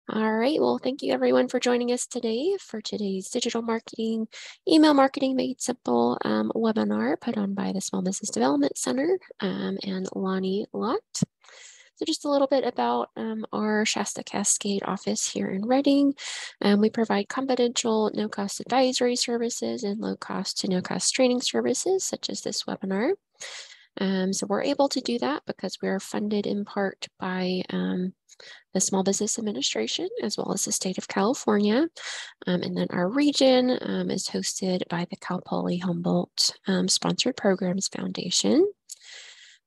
All right, well, thank you everyone for joining us today for today's digital marketing, email marketing made simple webinar put on by the Small Business Development Center and Lani Lott. So just a little bit about our Shasta-Cascade office here in Reading. We provide confidential, no-cost advisory services and low-cost to no-cost training services, such as this webinar. So we're able to do that because we are funded in part by the Small Business Administration, as well as the state of California. And then our region is hosted by the Cal Poly Humboldt Sponsored Programs Foundation.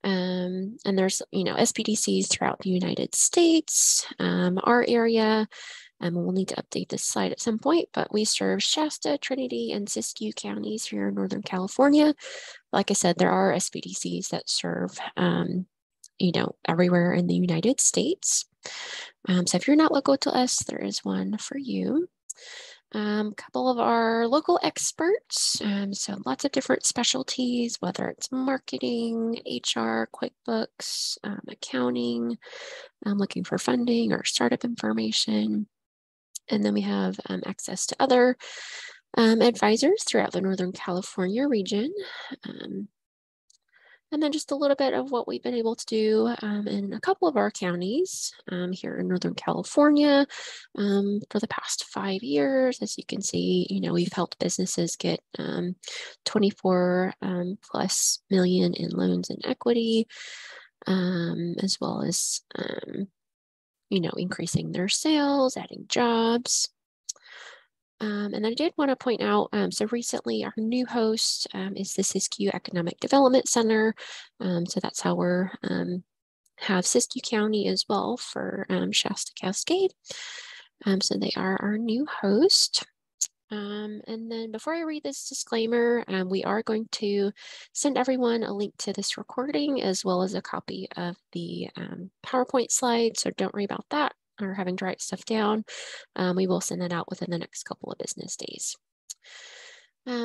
And there's, SBDCs throughout the United States. Our area, we'll need to update this slide at some point, but we serve Shasta, Trinity, and Siskiyou counties here in Northern California. Like I said, there are SBDCs that serve, everywhere in the United States. So if you're not local to us, there is one for you. A couple of our local experts, so lots of different specialties, whether it's marketing, HR, QuickBooks, accounting, looking for funding or startup information. And then we have access to other advisors throughout the Northern California region. And then just a little bit of what we've been able to do in a couple of our counties here in Northern California for the past 5 years. As you can see, we've helped businesses get 24 plus million in loans and equity, as well as, increasing their sales, adding jobs. And I did want to point out, so recently our new host is the Siskiyou Economic Development Center. So that's how we're have Siskiyou County as well for Shasta-Cascade. So they are our new host. And then before I read this disclaimer, we are going to send everyone a link to this recording as well as a copy of the PowerPoint slides. So don't worry about that or having to write stuff down. We will send that out within the next couple of business days.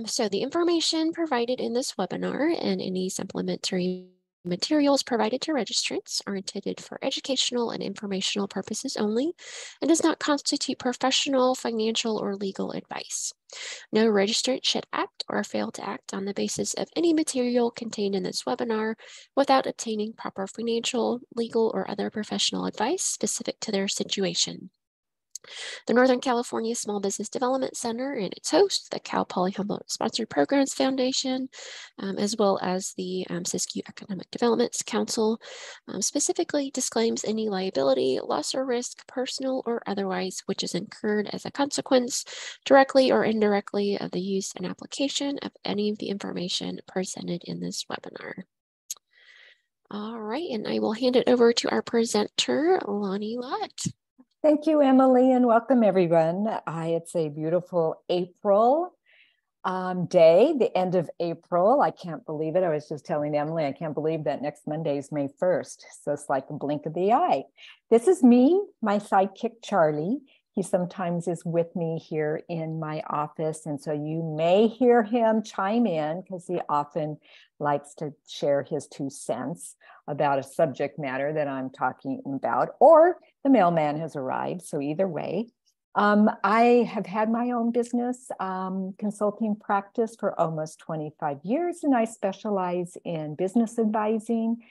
So the information provided in this webinar and any supplementary materials provided to registrants are intended for educational and informational purposes only and does not constitute professional, financial, or legal advice. No registrant should act or fail to act on the basis of any material contained in this webinar without obtaining proper financial, legal, or other professional advice specific to their situation. The Northern California Small Business Development Center and its host, the Cal Poly Humboldt Sponsored Programs Foundation, as well as the Siskiyou Economic Development Council, specifically disclaims any liability, loss or risk, personal or otherwise, which is incurred as a consequence, directly or indirectly, of the use and application of any of the information presented in this webinar. All right, and I will hand it over to our presenter, Lani Lott. Thank you, Emily, and welcome everyone. It's a beautiful April day, the end of April. I can't believe it. I was just telling Emily, I can't believe that next Monday is May 1st. So it's like a blink of the eye. This is me, my sidekick, Charlie. He sometimes is with me here in my office. And so you may hear him chime in because he often likes to share his 2 cents about a subject matter that I'm talking about, or the mailman has arrived. So either way, I have had my own business consulting practice for almost 25 years, and I specialize in business advising,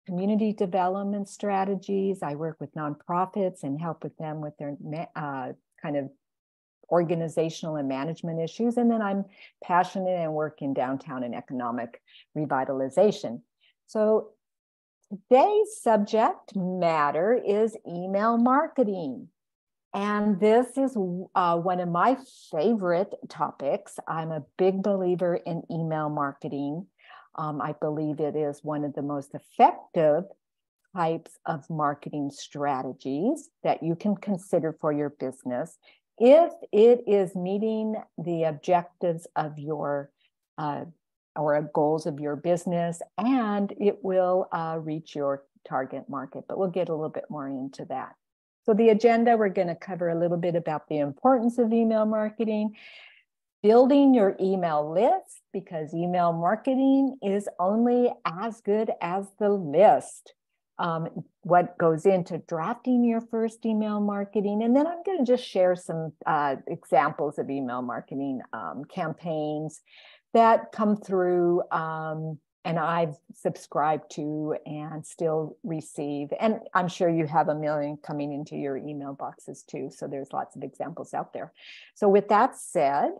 community development strategies. I work with nonprofits and help with them with their kind of organizational and management issues. And then I'm passionate and work in downtown and economic revitalization. So today's subject matter is email marketing. And this is one of my favorite topics. I'm a big believer in email marketing. I believe it is one of the most effective types of marketing strategies that you can consider for your business if it is meeting the objectives of your or goals of your business, and it will reach your target market. But we'll get a little bit more into that. So the agenda, we're going to cover a little bit about the importance of email marketing, building your email list, because email marketing is only as good as the list. what goes into drafting your first email marketing. And then I'm going to just share some examples of email marketing campaigns that come through and I've subscribed to and still receive. And I'm sure you have a million coming into your email boxes too. So there's lots of examples out there. So with that said,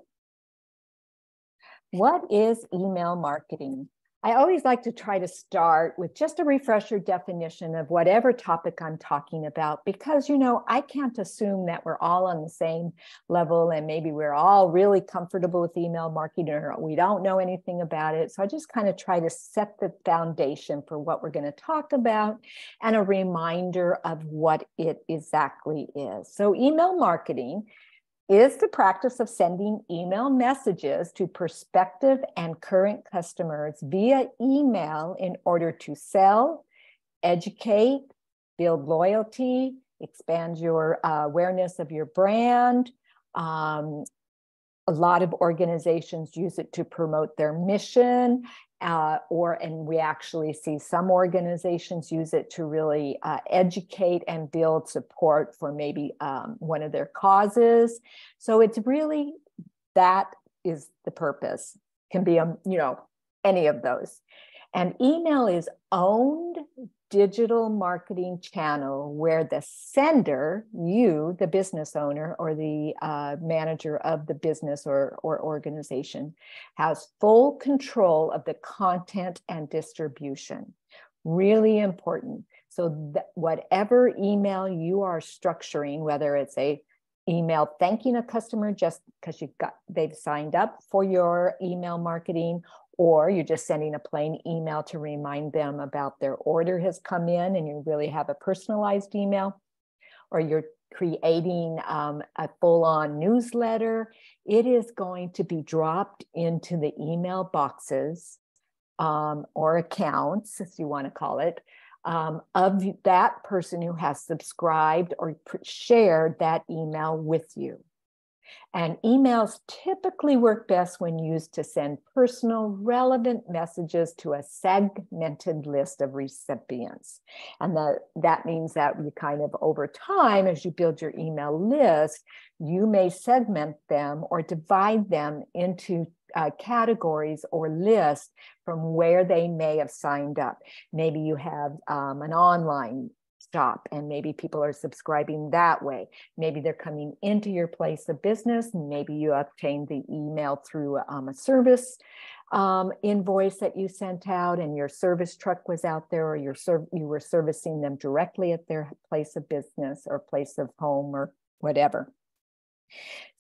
what is email marketing? I always like to try to start with just a refresher definition of whatever topic I'm talking about, because, you know, I can't assume that we're all on the same level and maybe we're all really comfortable with email marketing or we don't know anything about it. So I just kind of try to set the foundation for what we're going to talk about and a reminder of what it exactly is. So email marketing is the practice of sending email messages to prospective and current customers via email in order to sell, educate, build loyalty, expand your awareness of your brand. A lot of organizations use it to promote their mission, and we actually see some organizations use it to really educate and build support for maybe one of their causes. So it's really, that is the purpose. Can be any of those. And email is owned digital marketing channel where the sender, you, the business owner or the manager of the business or organization, has full control of the content and distribution. Really important. So that whatever email you are structuring, whether it's a email thanking a customer just because they've signed up for your email marketing, or you're just sending a plain email to remind them about their order has come in and you really have a personalized email, or you're creating a full-on newsletter, it is going to be dropped into the email boxes or accounts, as you want to call it, of that person who has subscribed or shared that email with you. And emails typically work best when used to send personal, relevant messages to a segmented list of recipients. And that means that you kind of, over time, as you build your email list, you may segment them or divide them into categories or lists from where they may have signed up. Maybe you have an online shop and maybe people are subscribing that way. Maybe they're coming into your place of business. Maybe you obtained the email through a service invoice that you sent out and your service truck was out there, or you were servicing them directly at their place of business or place of home or whatever.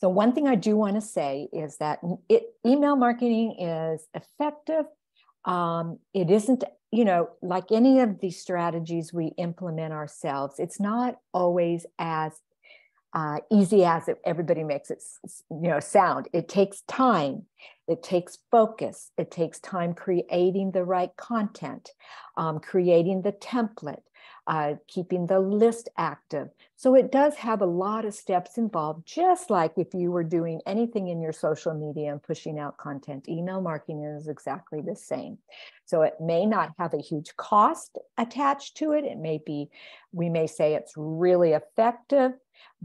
So one thing I do want to say is that email marketing is effective. It isn't, like any of these strategies we implement ourselves, it's not always as easy as everybody makes it, sound. It takes time. It takes focus. It takes time creating the right content, creating the template, keeping the list active. So it does have a lot of steps involved, just like if you were doing anything in your social media and pushing out content. Email marketing is exactly the same. So it may not have a huge cost attached to it. It may be, we may say it's really effective,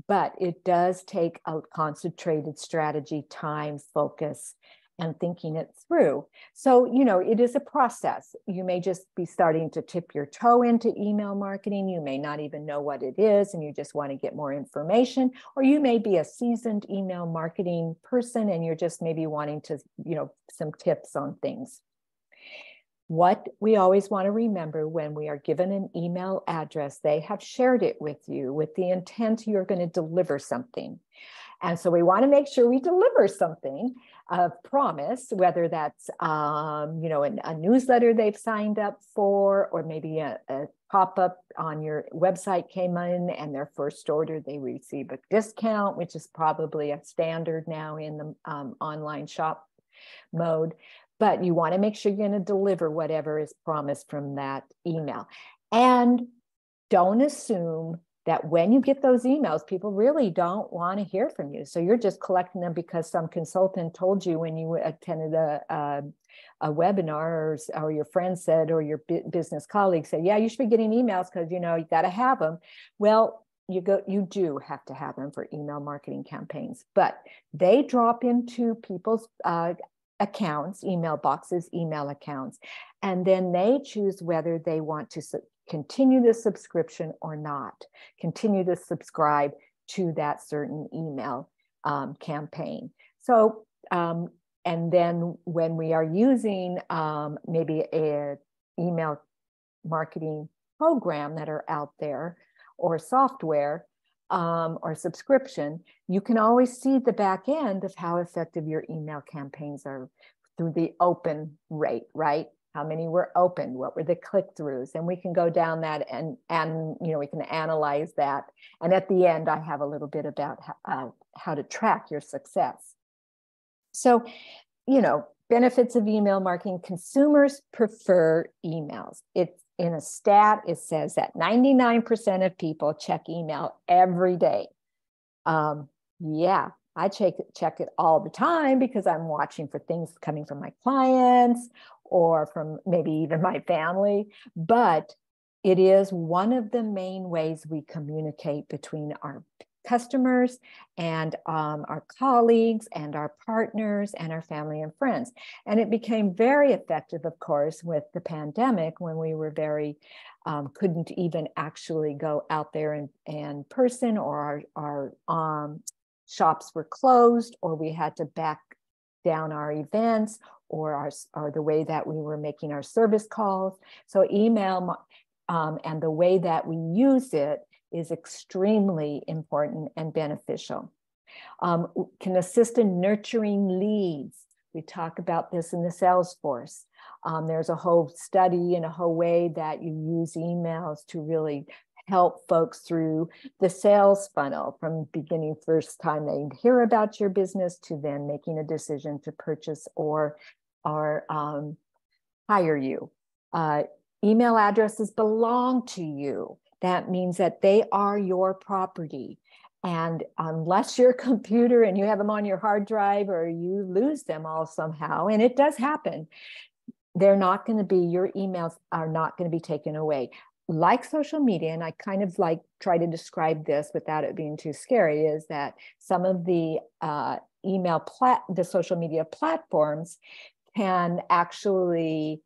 but it does take a concentrated strategy, time, focus, and thinking it through. So, it is a process. You may just be starting to tip your toe into email marketing. You may not even know what it is and you just want to get more information, or you may be a seasoned email marketing person and you're just maybe wanting to, some tips on things. What we always want to remember when we are given an email address, they have shared it with you with the intent you're going to deliver something. And so we want to make sure we deliver something of promise, whether that's, a newsletter they've signed up for, or maybe a pop-up on your website came in and their first order, they receive a discount, which is probably a standard now in the online shop mode. But you want to make sure you're going to deliver whatever is promised from that email. And don't assume that when you get those emails, people really don't want to hear from you. So you're just collecting them because some consultant told you when you attended a a webinar, or your friend said, or your business colleague said, yeah, you should be getting emails because, you got to have them. Well, you do have to have them for email marketing campaigns, but they drop into people's accounts, email boxes, email accounts, and then they choose whether they want to continue the subscription or not, continue to subscribe to that certain email campaign. So, and then when we are using maybe a email marketing program that are out there, or software, or subscription, you can always see the back end of how effective your email campaigns are through the open rate, right? How many were opened? What were the click-throughs? And we can go down that and we can analyze that. And at the end, I have a little bit about how to track your success. So, benefits of email marketing: consumers prefer emails. It's in a stat, it says that 99% of people check email every day. Yeah, I check it all the time because I'm watching for things coming from my clients or from maybe even my family. But it is one of the main ways we communicate between our customers and our colleagues and our partners and our family and friends. And it became very effective, of course, with the pandemic, when we were couldn't even actually go out there in person, or our shops were closed, or we had to back down our events, or the way that we were making our service calls. So email and the way that we use it is extremely important and beneficial. Can assist in nurturing leads. We talk about this in the Salesforce. There's a whole study and a whole way that you use emails to really help folks through the sales funnel, from beginning first time they hear about your business to then making a decision to purchase or hire you. Email addresses belong to you. That means that they are your property. And unless your computer and you have them on your hard drive, or you lose them all somehow, and it does happen, your emails are not going to be taken away. Like social media, and I kind of try to describe this without it being too scary, is that some of the the social media platforms can actually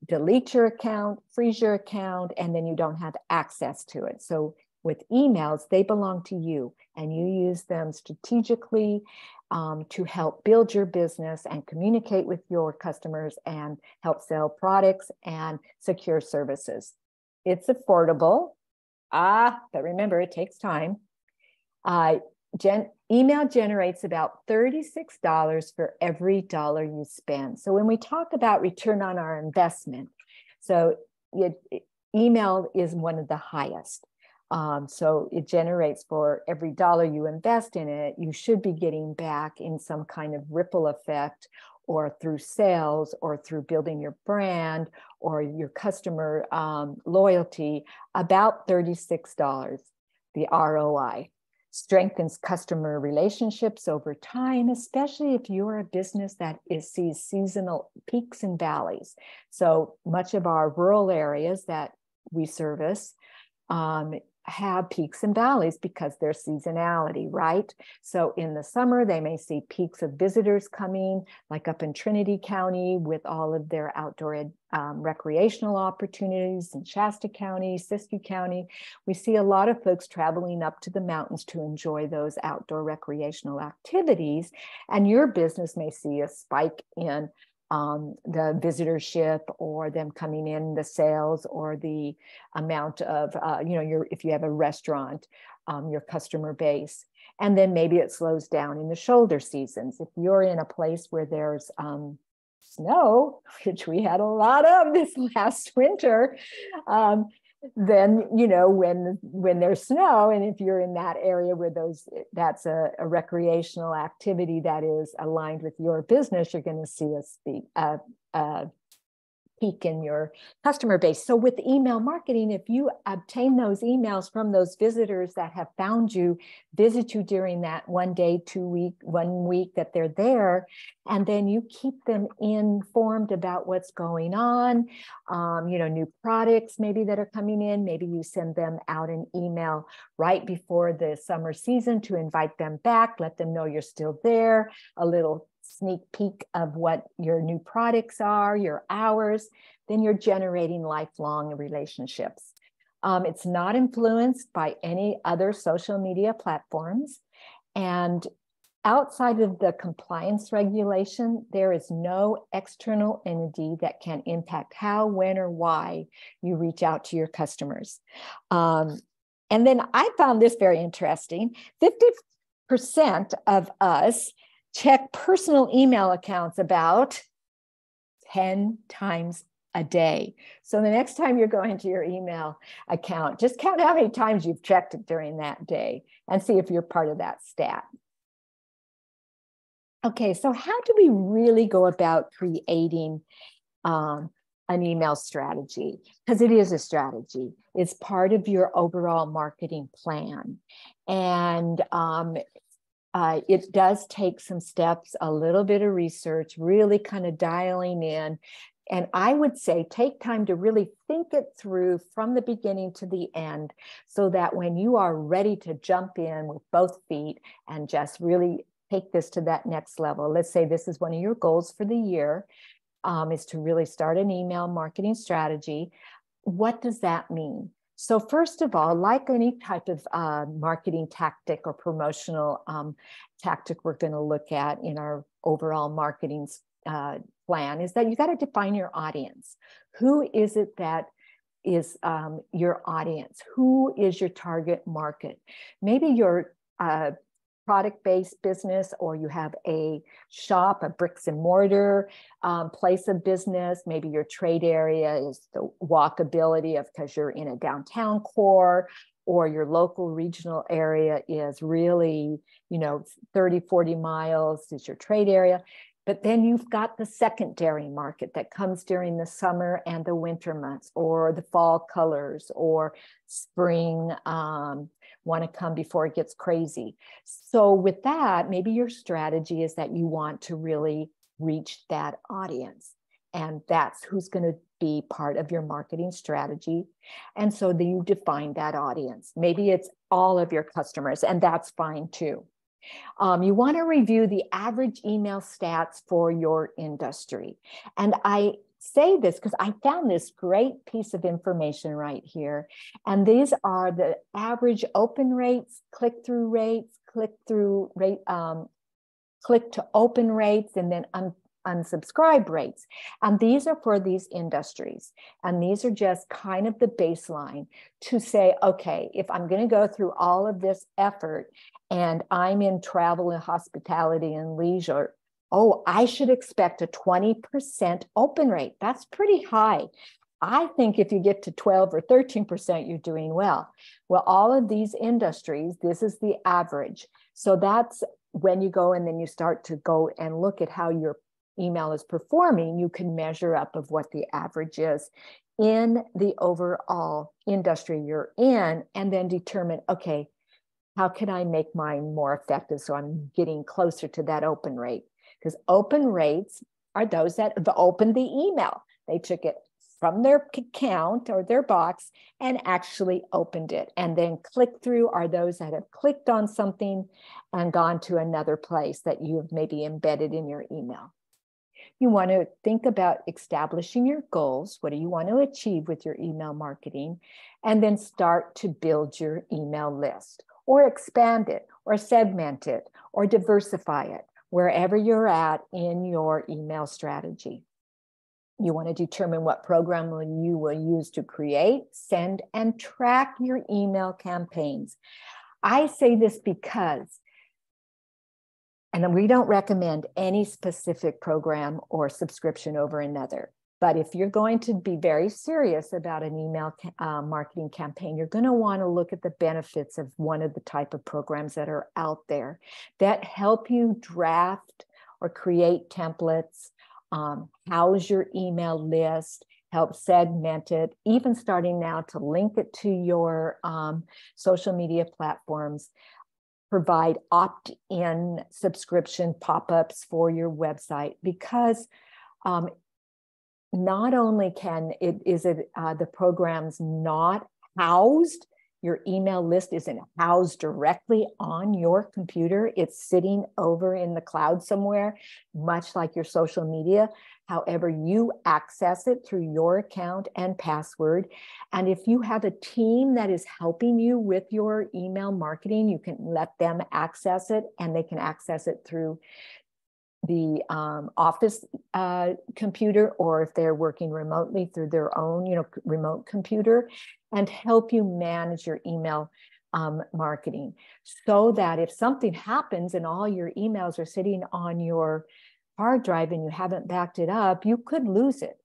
delete your account, freeze your account, and then you don't have access to it. So with emails, they belong to you, and you use them strategically to help build your business and communicate with your customers and help sell products and secure services. It's affordable, but remember, it takes time. Email generates about $36 for every dollar you spend. So when we talk about return on our investment, so email is one of the highest. So it generates, for every dollar you invest in it, you should be getting back in some kind of ripple effect, or through sales, or through building your brand or your customer loyalty, about $36. The ROI strengthens customer relationships over time, especially if you're a business that sees seasonal peaks and valleys. So much of our rural areas that we service have peaks and valleys because there's seasonality, right? So in the summer, they may see peaks of visitors coming, like up in Trinity County with all of their outdoor recreational opportunities, in Shasta County, Siskiyou County. We see a lot of folks traveling up to the mountains to enjoy those outdoor recreational activities. And your business may see a spike in the visitorship, or them coming in, the sales, or the amount of, if you have a restaurant, your customer base. And then maybe it slows down in the shoulder seasons. If you're in a place where there's snow, which we had a lot of this last winter, then, when there's snow, and if you're in that area where that's a recreational activity that is aligned with your business, you're going to see a peak in your customer base. So with email marketing, if you obtain those emails from those visitors that have found you, visit you during that 1 day, 1 week that they're there, and then you keep them informed about what's going on, new products maybe that are coming in. Maybe you send them out an email right before the summer season to invite them back, let them know you're still there, a little sneak peek of what your new products are, your hours, then you're generating lifelong relationships. It's not influenced by any other social media platforms. And outside of the compliance regulation, there is no external entity that can impact how, when, or why you reach out to your customers. And then I found this very interesting. 50% of us check personal email accounts about 10 times a day. So the next time you're going to your email account, just count how many times you've checked it during that day and see if you're part of that stat. Okay, so how do we really go about creating an email strategy? Because it is a strategy. It's part of your overall marketing plan. And it does take some steps, a little bit of research, really kind of dialing in. And I would say take time to really think it through from the beginning to the end, so that when you are ready to jump in with both feet and just really take this to that next level. Let's say this is one of your goals for the year, is to really start an email marketing strategy. What does that mean? So first of all, like any type of marketing tactic or promotional tactic we're going to look at in our overall marketing plan, is that you got to define your audience. Who is it that is your audience? Who is your target market? Maybe your product-based business, or you have a shop, a bricks and mortar place of business. Maybe your trade area is the walkability of, because you're in a downtown core, or your local regional area is really, 30, 40 miles is your trade area. But then you've got the secondary market that comes during the summer and the winter months, or the fall colors, or spring, want to come before it gets crazy. So with that, maybe your strategy is that you want to really reach that audience. And that's who's going to be part of your marketing strategy. And so then you define that audience. Maybe it's all of your customers, and that's fine too. You want to review the average email stats for your industry. And I say this because I found this great piece of information right here. And these are the average open rates, click-through rates, click-through rate, click to open rates, and then unsubscribe rates. And these are for these industries. And these are just kind of the baseline to say, okay, if I'm going to go through all of this effort and I'm in travel and hospitality and leisure, oh, I should expect a 20% open rate. That's pretty high. I think if you get to 12 or 13%, you're doing well. Well, all of these industries, this is the average. So that's when you go and then you start to go and look at how your email is performing, you can measure up of what the average is in the overall industry you're in, and then determine, okay, how can I make mine more effective so I'm getting closer to that open rate? Because open rates are those that have opened the email. They took it from their account or their box and actually opened it. And then click through are those that have clicked on something and gone to another place that you have maybe embedded in your email. You want to think about establishing your goals. What do you want to achieve with your email marketing? And then start to build your email list, or expand it, or segment it, or diversify it, wherever you're at in your email strategy. You want to determine what program you will use to create, send, and track your email campaigns. I say this because, and we don't recommend any specific program or subscription over another. But if you're going to be very serious about an email marketing campaign, you're going to want to look at the benefits of one of the type of programs that are out there that help you draft or create templates, House your email list, help segment it, even starting now to link it to your social media platforms. Provide opt-in subscription pop-ups for your website, because not only the program's not housed, your email list isn't housed directly on your computer. It's sitting over in the cloud somewhere, much like your social media. However, you access it through your account and password. And if you have a team that is helping you with your email marketing, you can let them access it, and they can access it through the office computer, or if they're working remotely through their own, remote computer, and help you manage your email marketing, so that if something happens and all your emails are sitting on your hard drive and you haven't backed it up, you could lose it.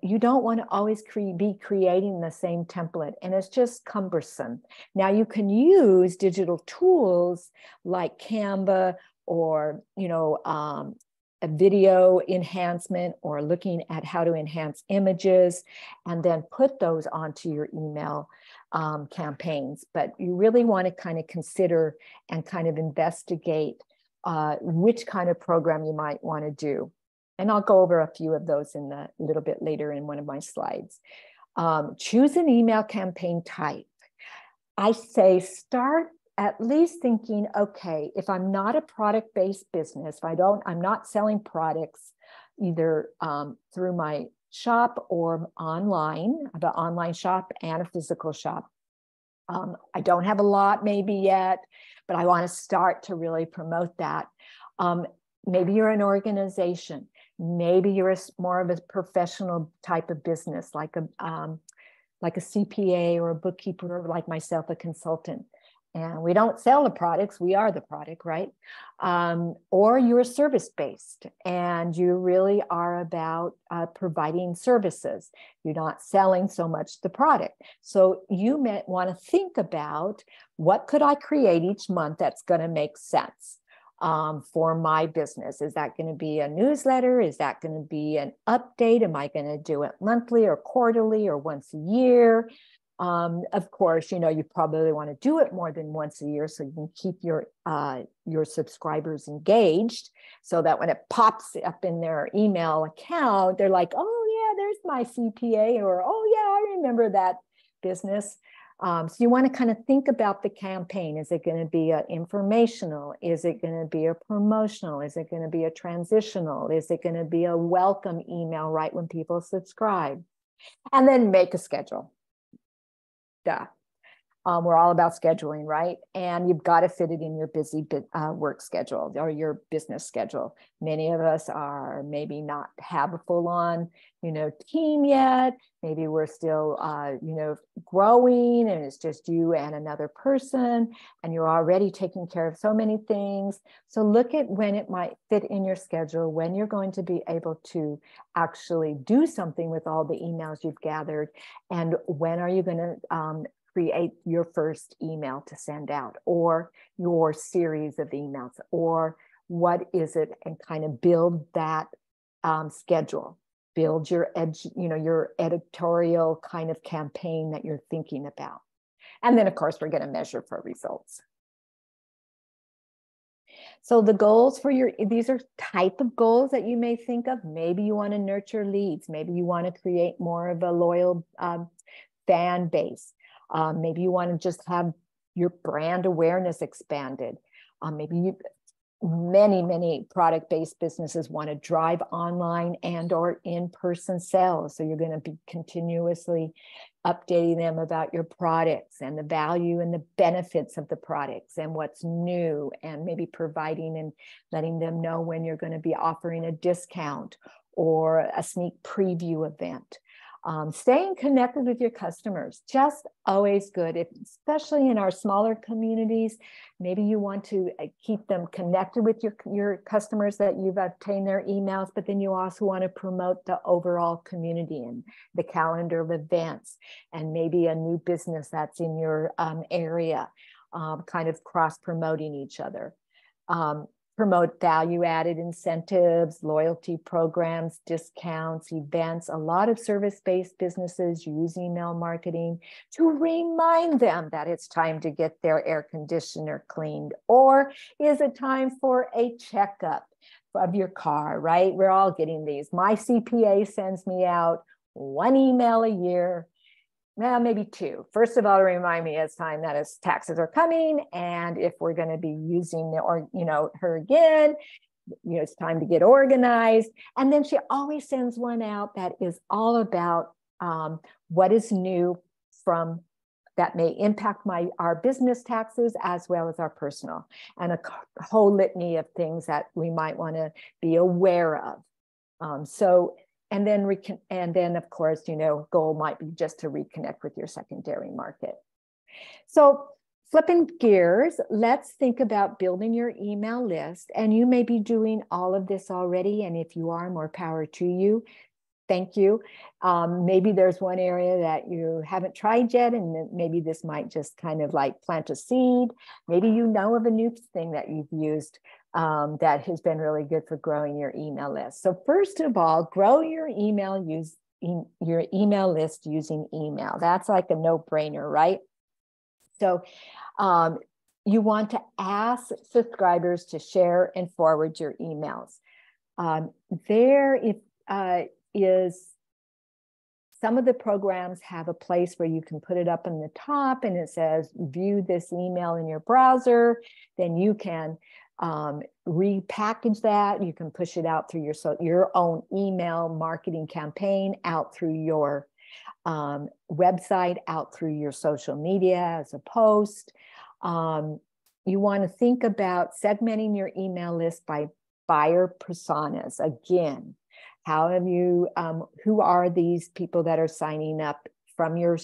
You don't want to always be creating the same template, and it's just cumbersome. Now you can use digital tools like Canva, or a video enhancement, or looking at how to enhance images, and then put those onto your email campaigns. But you really want to kind of consider and kind of investigate which kind of program you might want to do. And I'll go over a few of those in a little bit later in one of my slides. Choose an email campaign type. I say start at least thinking, okay, if I'm not a product-based business, I'm not selling products either through my shop or online. I have an online shop and a physical shop. I don't have a lot maybe yet, but I want to start to really promote that. Maybe you're an organization. Maybe you're more of a professional type of business, like a CPA or a bookkeeper, or like myself, a consultant. And we don't sell the products, we are the product, right? Or you're service-based and you really are about providing services. You're not selling so much the product. So you might want to think about, what could I create each month that's going to make sense for my business? Is that going to be a newsletter? Is that going to be an update? Am I going to do it monthly or quarterly or once a year? Of course, you probably want to do it more than once a year, so you can keep your subscribers engaged, so that when it pops up in their email account, they're like, oh yeah, there's my CPA, or oh yeah, I remember that business. So you want to kind of think about the campaign. Is it going to be informational? Is it going to be a promotional? Is it going to be a transitional? Is it going to be a welcome email right when people subscribe? And then make a schedule. Duh. We're all about scheduling, right? And you've got to fit it in your busy work schedule or your business schedule. Many of us are maybe not have a full-on, team yet. Maybe we're still, growing, and it's just you and another person, and you're already taking care of so many things. So look at when it might fit in your schedule, when you're going to be able to actually do something with all the emails you've gathered, and when are you going to create your first email to send out, or your series of emails, or what is it, and kind of build that schedule, build your your editorial kind of campaign that you're thinking about. And then of course we're going to measure for results. So the goals for these are type of goals that you may think of. Maybe you want to nurture leads. Maybe you want to create more of a loyal fan base. Maybe you want to just have your brand awareness expanded. Many product-based businesses want to drive online and or in-person sales. So you're going to be continuously updating them about your products and the value and the benefits of the products and what's new, and maybe providing and letting them know when you're going to be offering a discount or a sneak preview event. Staying connected with your customers, just always good, especially in our smaller communities. Maybe you want to keep them connected with your customers that you've obtained their emails, but then you also want to promote the overall community and the calendar of events, and maybe a new business that's in your area, kind of cross-promoting each other. promote value-added incentives, loyalty programs, discounts, events. A lot of service-based businesses use email marketing to remind them that it's time to get their air conditioner cleaned, or is it time for a checkup of your car, right? We're all getting these. My CPA sends me out one email a year. Well, maybe two. First of all, to remind me it's time that his taxes are coming, and if we're going to be using her again, it's time to get organized. And then she always sends one out that is all about what is new from that may impact our business taxes as well as our personal, and a whole litany of things that we might want to be aware of. And then of course, goal might be just to reconnect with your secondary market. So flipping gears, let's think about building your email list. And you may be doing all of this already. And if you are, more power to you. Thank you. Maybe there's one area that you haven't tried yet, and maybe this might just kind of like plant a seed. Maybe you know of a new thing that you've used that has been really good for growing your email list. So first of all, grow your email list using email. That's like a no-brainer, right? So you want to ask subscribers to share and forward your emails. Some of the programs have a place where you can put it up in the top and it says view this email in your browser. Then you can repackage that. You can push it out through your own email marketing campaign, out through your website, out through your social media as a post. You want to think about segmenting your email list by buyer personas. Again, how have you, who are these people that are signing up from your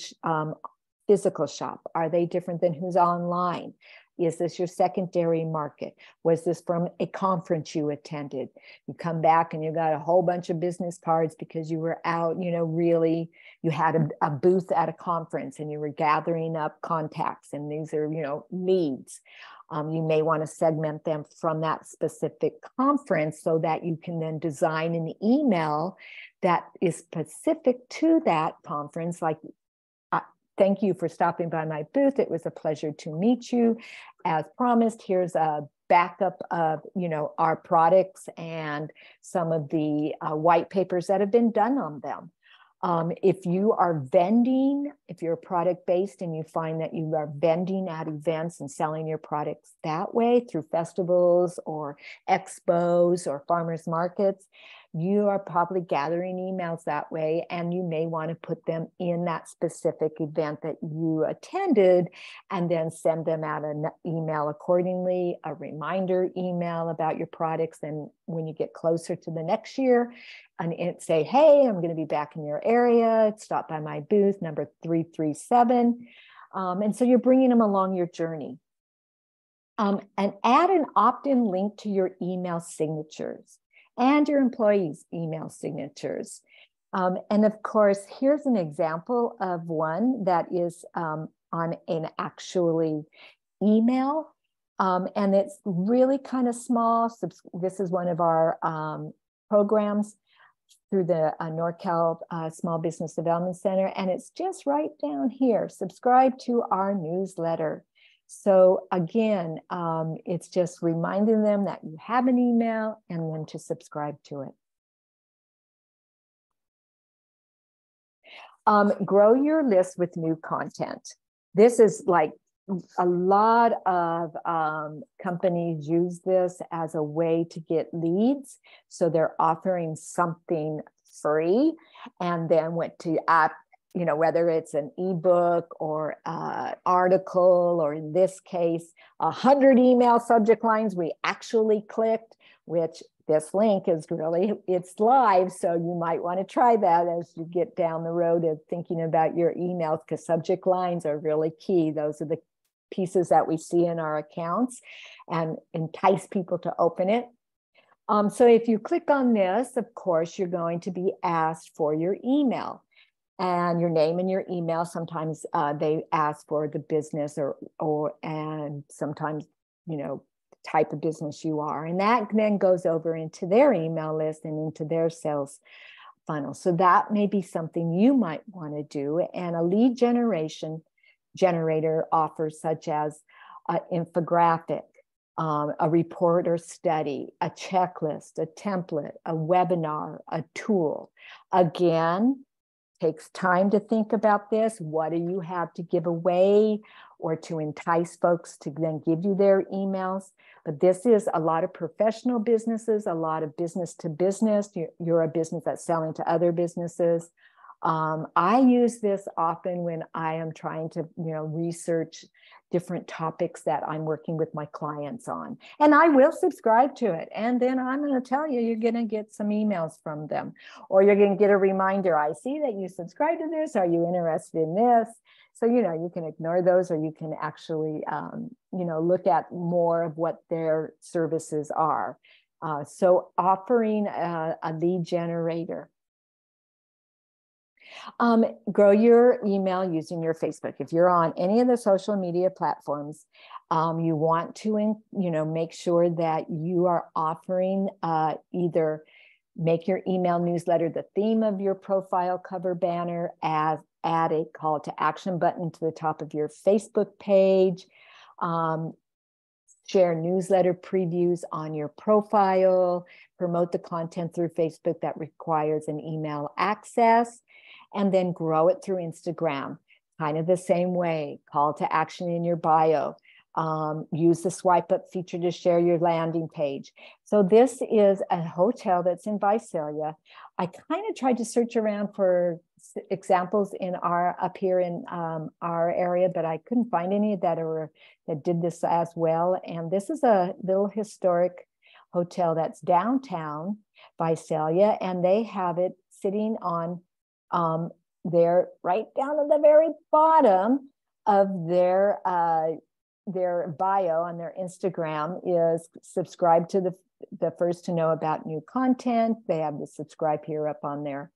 physical shop? Are they different than who's online? Is this your secondary market? Was this from a conference you attended? You come back and you got a whole bunch of business cards because you were out, really, you had a booth at a conference and you were gathering up contacts, and these are, leads. You may want to segment them from that specific conference so that you can then design an email that is specific to that conference. Like, thank you for stopping by my booth. It was a pleasure to meet you. As promised, here's a backup of, our products and some of the white papers that have been done on them. If you are vending, if you're product-based and you find that you are vending at events and selling your products that way through festivals or expos or farmers markets, you are probably gathering emails that way, and you may want to put them in that specific event that you attended and then send them out an email accordingly, a reminder email about your products. And when you get closer to the next year, and say, hey, I'm going to be back in your area. Stop by my booth, number 337. And so you're bringing them along your journey. And add an opt-in link to your email signatures and your employees' email signatures. And of course, here's an example of one that is on an actually email. And it's really kind of small. This is one of our programs through the NorCal Small Business Development Center. And it's just right down here, subscribe to our newsletter. So again, it's just reminding them that you have an email and then to subscribe to it. Grow your list with new content. This is like a lot of companies use this as a way to get leads. So they're offering something free and then went to whether it's an ebook or article, or in this case, 100 email subject lines we actually clicked, which this link is it's live. So you might want to try that as you get down the road of thinking about your emails, because subject lines are really key. Those are the pieces that we see in our accounts and entice people to open it. So if you click on this, of course, you're going to be asked for your email and your name and your email. Sometimes they ask for the business and sometimes, type of business you are. And that then goes over into their email list and into their sales funnel. So that may be something you might want to do. And a lead generator offers such as an infographic, a report or study, a checklist, a template, a webinar, a tool. Again, takes time to think about this. What do you have to give away or to entice folks to then give you their emails? But this is a lot of professional businesses, a lot of business to business. You're a business that's selling to other businesses. I use this often when I am trying to, research different topics that I'm working with my clients on. And I will subscribe to it. And then I'm going to tell you, you're going to get some emails from them, or you're going to get a reminder. I see that you subscribe to this. Are you interested in this? So, you can ignore those, or you can actually, look at more of what their services are. So offering a lead generator. Grow your email using your Facebook. If you're on any of the social media platforms, you want to, make sure that you are offering either make your email newsletter the theme of your profile cover banner, add a call to action button to the top of your Facebook page, share newsletter previews on your profile, promote the content through Facebook that requires an email access, and then grow it through Instagram, kind of the same way. Call to action in your bio. Use the swipe up feature to share your landing page. So this is a hotel that's in Visalia. I kind of tried to search around for examples up here in our area, but I couldn't find any that did this as well. And this is a little historic hotel that's downtown Visalia, and they have it sitting on they're right down at the very bottom of their bio on their Instagram is subscribe to the first to know about new content. They have the subscribe here up on their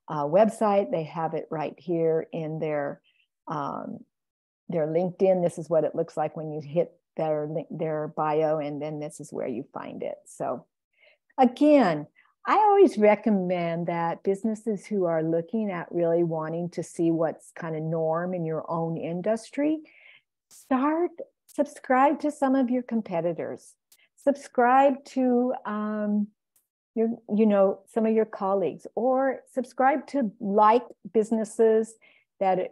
website. They have it right here in their LinkedIn. This is what it looks like when you hit their bio, and then this is where you find it. So again, I always recommend that businesses who are looking at really wanting to see what's kind of norm in your own industry, subscribe to some of your competitors, subscribe to some of your colleagues, or subscribe to like businesses that,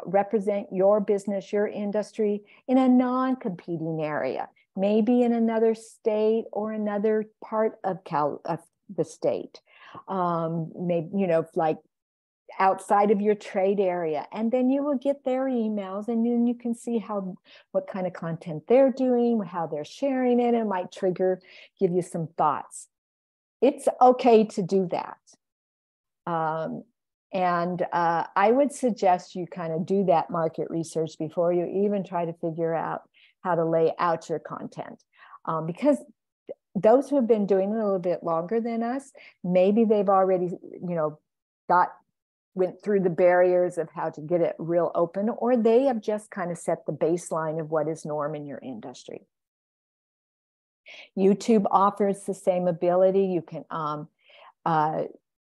represent your business, your industry in a non-competing area, maybe in another state or another part of the state, maybe, like outside of your trade area. And then you will get their emails, and then you can see what kind of content they're doing, how they're sharing it. It might give you some thoughts. It's okay to do that. And I would suggest you kind of do that market research before you even try to figure out how to lay out your content. Because those who have been doing it a little bit longer than us, maybe they've already, went through the barriers of how to get it real open, or they have just kind of set the baseline of what is norm in your industry. YouTube offers the same ability. You can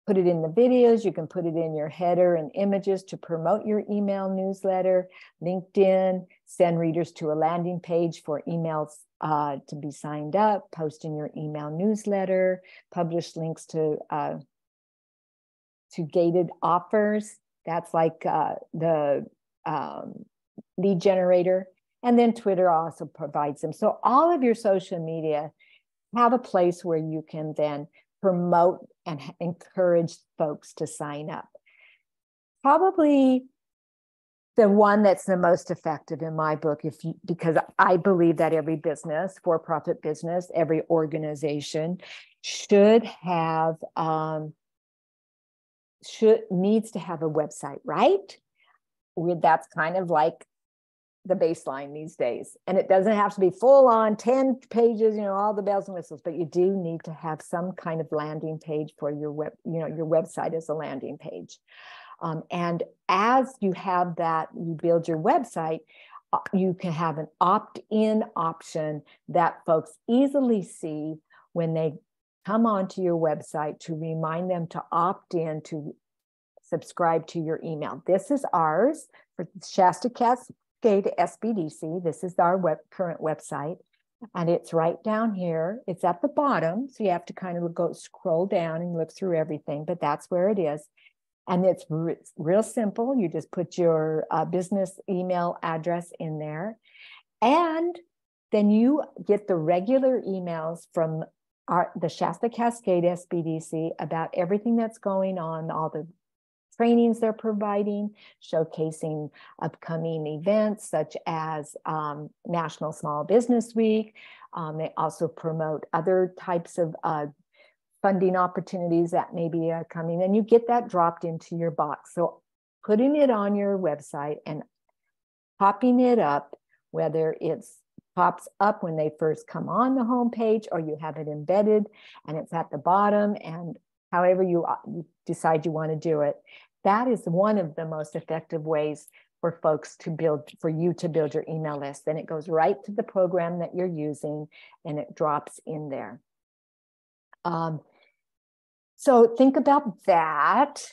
put it in the videos. You can put it in your header and images to promote your email newsletter. LinkedIn, send readers to a landing page for emails to be signed up, post in your email newsletter, publish links to gated offers. That's like the lead generator. And then Twitter also provides them. So all of your social media have a place where you can then promote and encourage folks to sign up. Probably the one that's the most effective in my book, because I believe that every business, for-profit business, every organization should have needs to have a website, right? That's kind of like the baseline these days. And it doesn't have to be full on 10 pages, all the bells and whistles, but you do need to have some kind of landing page for your your website as a landing page. And as you have that, you build your website, you can have an opt-in option that folks easily see when they come onto your website to remind them to opt in to subscribe to your email. This is ours for Shasta-Cascade SBDC. This is our current website. And it's right down here. It's at the bottom. So you have to kind of go scroll down and look through everything, but that's where it is. And it's real simple. You just put your business email address in there. And then you get the regular emails from the Shasta-Cascade SBDC about everything that's going on, all the trainings they're providing, showcasing upcoming events such as National Small Business Week. They also promote other types of funding opportunities that may be coming, and you get that dropped into your box. So putting it on your website and popping it up, whether it's pops up when they first come on the homepage or you have it embedded and it's at the bottom, and however you decide you want to do it, that is one of the most effective ways for folks to build, for you to build your email list. Then it goes right to the program that you're using and it drops in there. So think about that.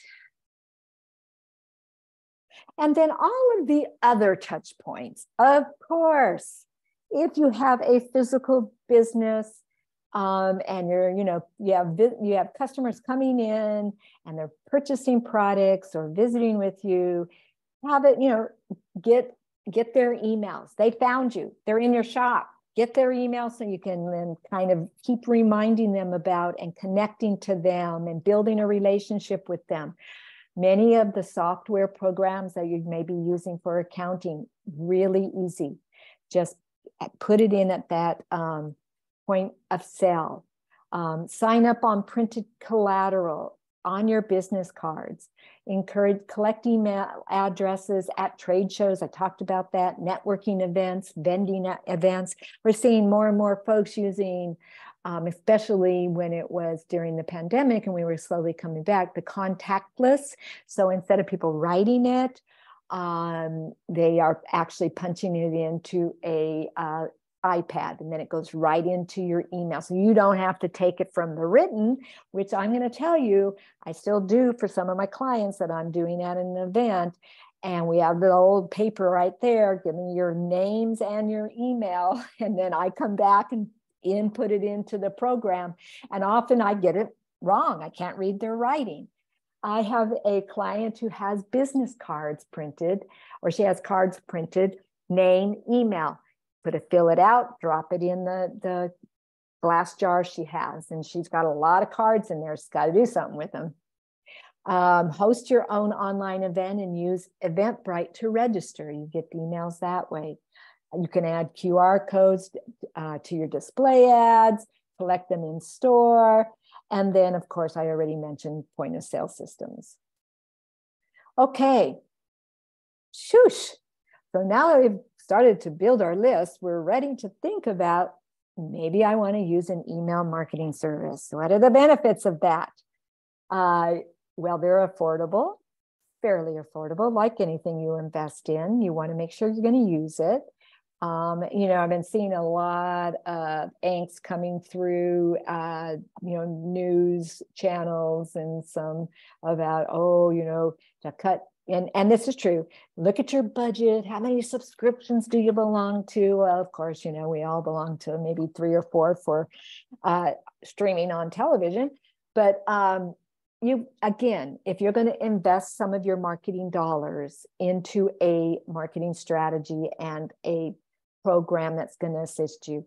And then all of the other touch points. Of course, if you have a physical business and you have customers coming in and they're purchasing products or visiting with you, have it, get their emails. They found you. They're in your shop. Get their email so you can then kind of keep reminding them about and connecting to them and building a relationship with them. Many of the software programs that you may be using for accounting, really easy. Just put it in at that point of sale. Sign up on printed collateral on your business cards. Encourage, collect email addresses at trade shows. I talked about that. Networking events, vending events. We're seeing more and more folks using, especially when it was during the pandemic and we were slowly coming back, the contactless. So instead of people writing it, they are actually punching it into a iPad, and then it goes right into your email. So you don't have to take it from the written, which I'm going to tell you, I still do for some of my clients that I'm doing at an event. And we have the old paper right there, giving your names and your email. And then I come back and input it into the program. And often I get it wrong. I can't read their writing. I have a client who has business cards printed, or she has cards printed, name, email. Fill it out, drop it in the glass jar she has. And she's got a lot of cards in there. She's got to do something with them. Host your own online event and use Eventbrite to register. You get the emails that way. You can add QR codes to your display ads, collect them in store. And then, of course, I already mentioned point of sale systems. Okay. Shoosh. So now that we've started to build our list, we're ready to think about, maybe I want to use an email marketing service. What are the benefits of that? Well, they're affordable, fairly affordable, like anything you invest in. You want to make sure you're going to use it. I've been seeing a lot of angst coming through, news channels and some about, to cut. And this is true. Look at your budget. How many subscriptions do you belong to? Well, of course, we all belong to maybe 3 or 4 for streaming on television. But if you're going to invest some of your marketing dollars into a marketing strategy and a program that's going to assist you,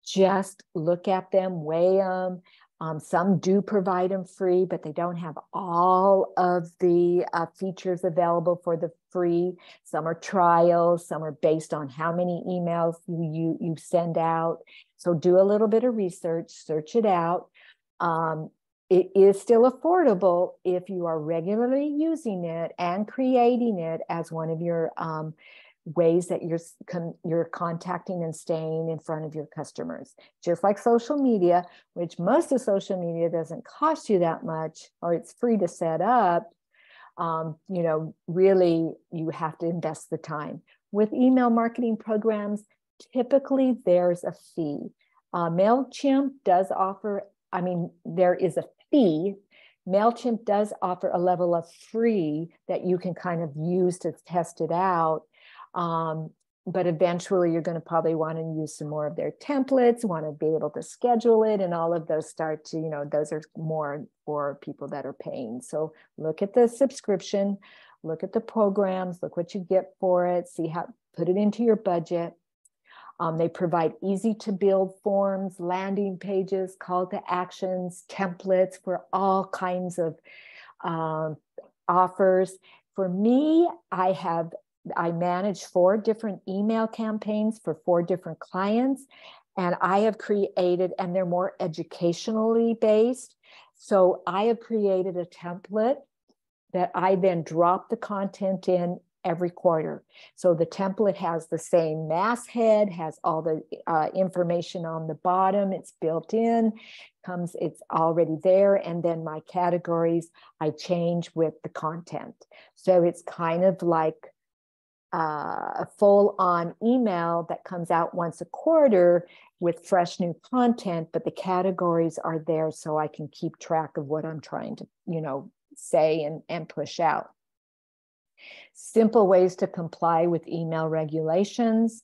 just look at them, weigh them. Some do provide them free, but they don't have all of the features available for the free. Some are trials, some are based on how many emails you send out. So do a little bit of research, search it out. It is still affordable if you are regularly using it and creating it as one of your ways that you're contacting and staying in front of your customers. Just like social media, which most of social media doesn't cost you that much, or it's free to set up, really you have to invest the time. With email marketing programs, typically there's a fee. MailChimp does offer, there is a fee. MailChimp does offer a level of free that you can kind of use to test it out. But eventually you're going to probably want to use some more of their templates, want to be able to schedule it, and all of those start to, those are more for people that are paying. So look at the subscription, look at the programs, look what you get for it, see how, put it into your budget. They provide easy to build forms, landing pages, call to actions, templates for all kinds of offers. For me, I manage 4 different email campaigns for 4 different clients, and I have created, and they're more educationally based. So I have created a template that I then drop the content in every quarter. So the template has the same masthead, has all the information on the bottom, it's built in, it's already there. And then my categories, I change with the content. So it's kind of like a full-on email that comes out once a quarter with fresh new content, but the categories are there so I can keep track of what I'm trying to, say and push out. Simple ways to comply with email regulations,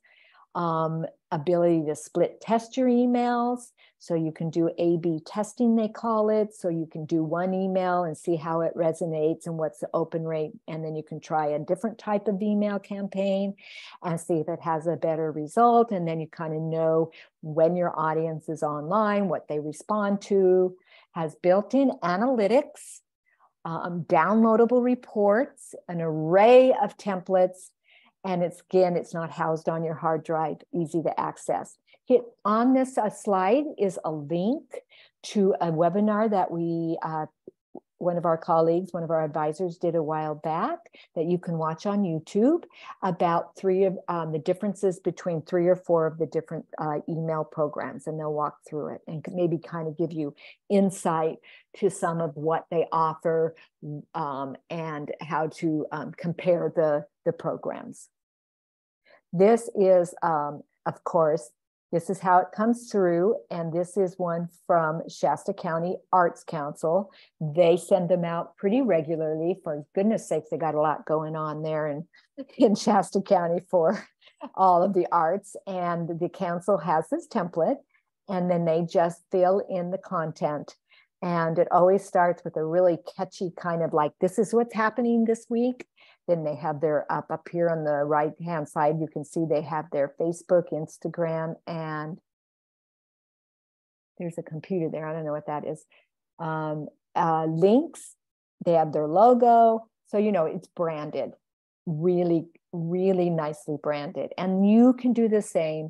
ability to split test your emails. So you can do A/B testing, they call it. So you can do one email and see how it resonates and what's the open rate. And then you can try a different type of email campaign and see if it has a better result. And then you kind of know when your audience is online, what they respond to, has built-in analytics, downloadable reports, an array of templates, and it's not housed on your hard drive, easy to access. On this slide is a link to a webinar that one of our colleagues, one of our advisors did a while back that you can watch on YouTube about 3 of the differences between 3 or 4 of the different email programs, and they'll walk through it and maybe kind of give you insight to some of what they offer and how to compare the programs. This is, of course, this is how it comes through, and this is one from Shasta County Arts Council. They send them out pretty regularly. For goodness sakes, they got a lot going on there in Shasta County for all of the arts. And the council has this template, and then they just fill in the content. And it always starts with a really catchy kind of like, this is what's happening this week. Then they have their up here on the right-hand side, you can see they have their Facebook, Instagram, and there's a computer there. I don't know what that is. Links, they have their logo. So, it's branded, really, really nicely branded. And you can do the same.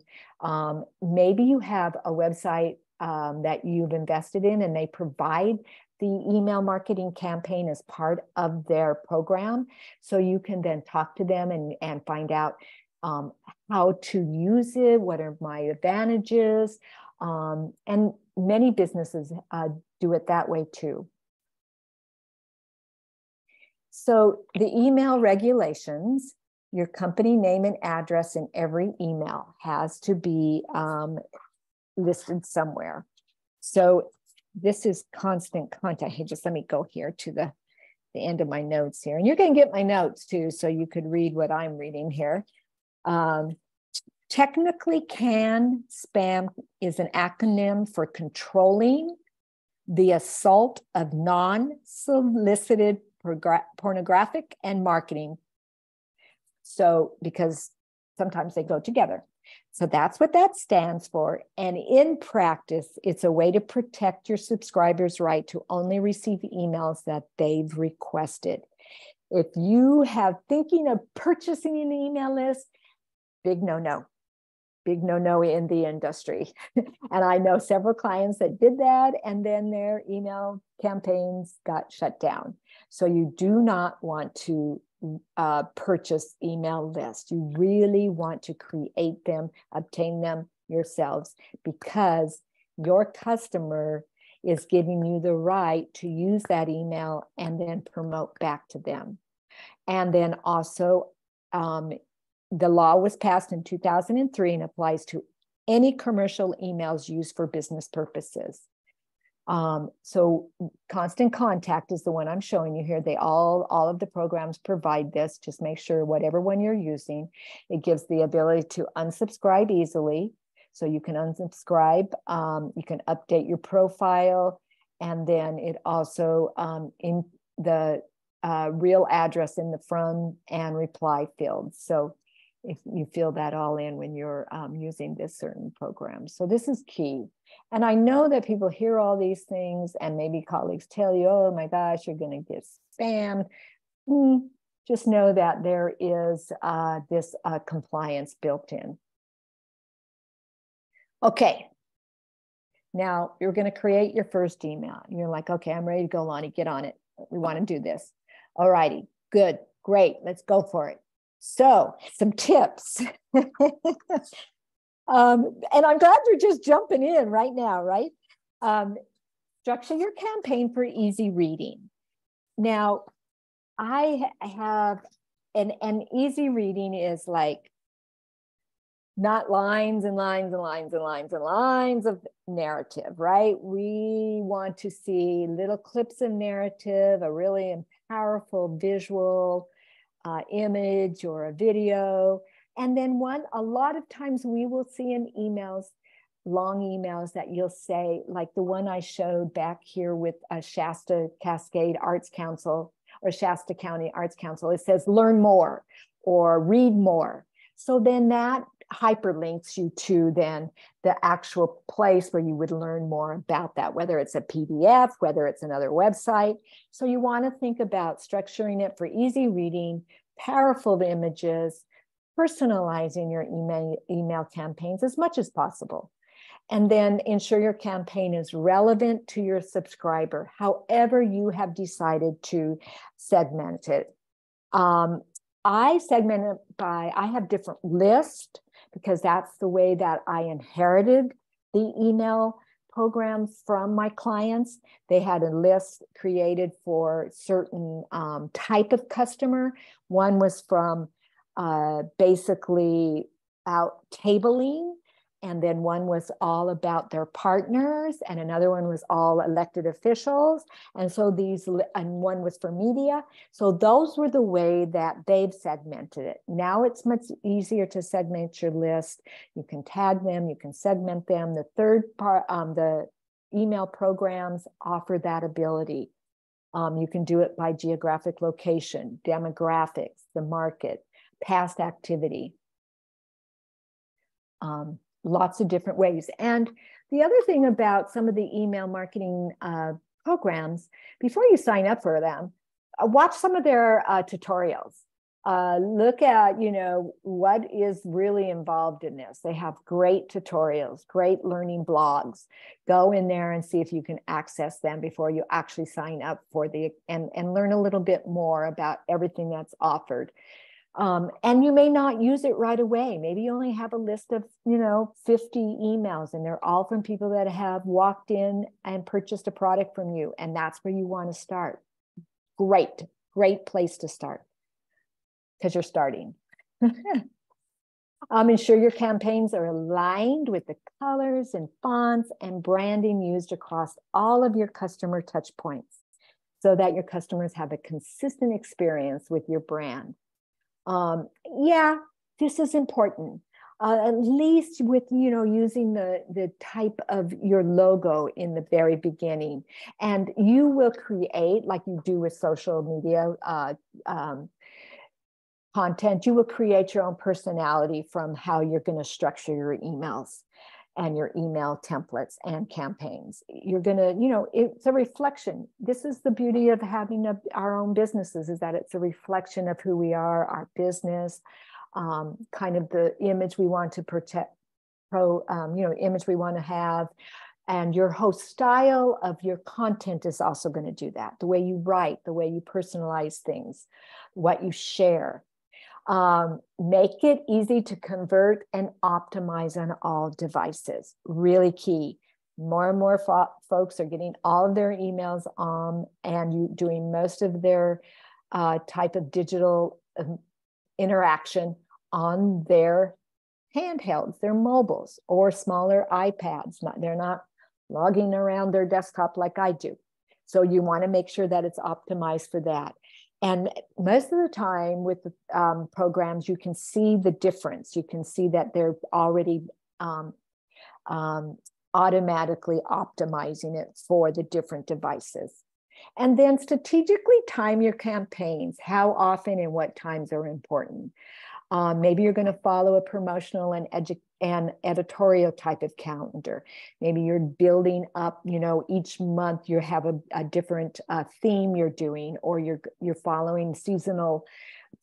Maybe you have a website that you've invested in and they provide the email marketing campaign as part of their program. So you can then talk to them and find out how to use it, what are my advantages. And many businesses do it that way too. So the email regulations, your company name and address in every email has to be listed somewhere. So this is constant contact. Hey, just let me go here to the end of my notes here. And you're going to get my notes too, so you could read what I'm reading here. Technically, CAN spam is an acronym for controlling the assault of non-solicited pornographic and marketing. So, because sometimes they go together. So that's what that stands for. And in practice, it's a way to protect your subscribers' right to only receive emails that they've requested. If you have thinking of purchasing an email list, big no-no. Big no-no in the industry. And I know several clients that did that, and then their email campaigns got shut down. So you do not want to purchase email lists. You really want to create them, obtain them yourselves, because your customer is giving you the right to use that email and then promote back to them. And then also the law was passed in 2003 and applies to any commercial emails used for business purposes. So Constant Contact is the one I'm showing you here. They all of the programs provide this. Just make sure whatever one you're using, it gives the ability to unsubscribe easily. So you can unsubscribe, you can update your profile, and then it also in the real address in the from and reply fields. So if you fill that all in when you're using this certain program. So this is key. And I know that people hear all these things and maybe colleagues tell you, oh my gosh, you're going to get spammed. Just know that there is this compliance built in. Okay. Now you're going to create your first email. You're like, okay, I'm ready to go, Lani, get on it. We want to do this. All righty, good, great, let's go for it. So some tips. And I'm glad you're just jumping in right now, right? Structure your campaign for easy reading. Now, I have an easy reading is like not lines and lines and lines and lines and lines of narrative, right? We want to see little clips of narrative, a really powerful visual image or a video. And then a lot of times we will see in emails, long emails that you'll say, like the one I showed back here with a Shasta-Cascade Arts Council or Shasta County Arts Council, it says learn more or read more. So then that hyperlinks you to then the actual place where you would learn more about that, whether it's a PDF, whether it's another website. So you want to think about structuring it for easy reading, powerful images, personalizing your email campaigns as much as possible. And then ensure your campaign is relevant to your subscriber, however you have decided to segment it. I segment it by, I have different lists because that's the way that I inherited the email program from my clients. They had a list created for certain type of customer. One was from basically out tabling, and then one was all about their partners, and another one was all elected officials. And so and one was for media. So those were the way that they've segmented it. Now it's much easier to segment your list. You can tag them, you can segment them. The third part, the email programs offer that ability. You can do it by geographic location, demographics, the market, past activity. Lots of different ways. And the other thing about some of the email marketing programs, before you sign up for them, watch some of their tutorials. Look at, what is really involved in this. They have great tutorials, great learning blogs. Go in there and see if you can access them before you actually sign up for and learn a little bit more about everything that's offered. And you may not use it right away. Maybe you only have a list of, 50 emails, and they're all from people that have walked in and purchased a product from you. And that's where you want to start. Great place to start because you're starting. Ensure your campaigns are aligned with the colors and fonts and branding used across all of your customer touch points so that your customers have a consistent experience with your brand. Yeah, this is important. At least with, using the type of your logo in the very beginning. And you will create, like you do with social media content, you will create your own personality from how you're going to structure your emails and your email templates and campaigns. You're going to, it's a reflection. This is the beauty of having our own businesses, is that it's a reflection of who we are, our business, kind of the image we want to protect, image we want to have. And your whole style of your content is also going to do that. The way you write, the way you personalize things, what you share. Make it easy to convert and optimize on all devices. Really key. More and more folks are getting all of their emails and doing most of their type of digital interaction on their handhelds, their mobiles, or smaller iPads. They're not logging around their desktop like I do. So you want to make sure that it's optimized for that. And most of the time with the programs, you can see the difference. You can see that they're already automatically optimizing it for the different devices. And then strategically time your campaigns. How often and what times are important. Maybe you're going to follow a promotional and editorial type of calendar. Maybe you're building up, each month you have a different theme you're doing, or you're following seasonal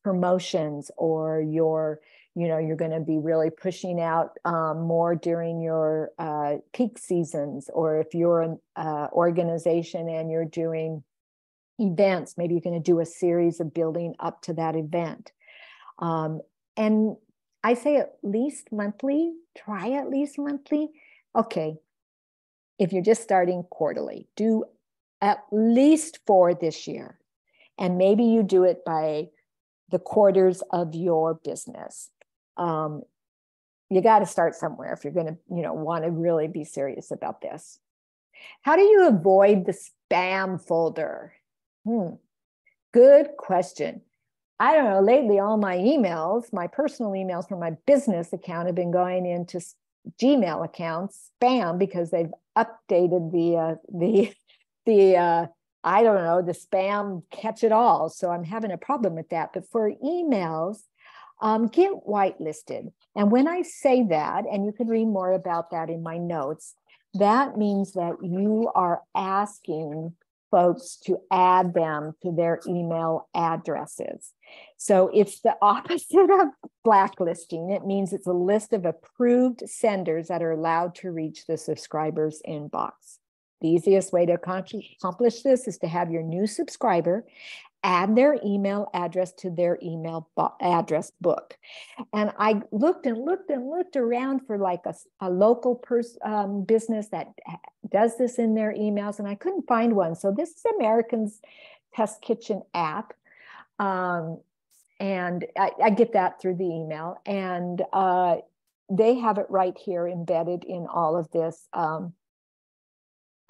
promotions, or you're going to be really pushing out more during your peak seasons. Or if you're an organization and you're doing events, maybe you're going to do a series of building up to that event. And I say at least monthly, try at least monthly. Okay, if you're just starting quarterly, do at least 4 this year. And maybe you do it by the quarters of your business. You got to start somewhere if you're going to, want to really be serious about this. How do you avoid the spam folder? Good question. I don't know, lately all my emails, my personal emails from my business account have been going into Gmail accounts, spam, because they've updated the I don't know, the spam catch it all. So I'm having a problem with that. But for emails, get whitelisted. And when I say that, and you can read more about that in my notes, that means that you are asking folks to add them to their email addresses. So it's the opposite of blacklisting. It means it's a list of approved senders that are allowed to reach the subscriber's inbox. The easiest way to accomplish this is to have your new subscriber add their email address to their email address book. And I looked around for like a local business that does this in their emails, and I couldn't find one. So this is American's Test Kitchen app. And I get that through the email. And they have it right here embedded in all of this kind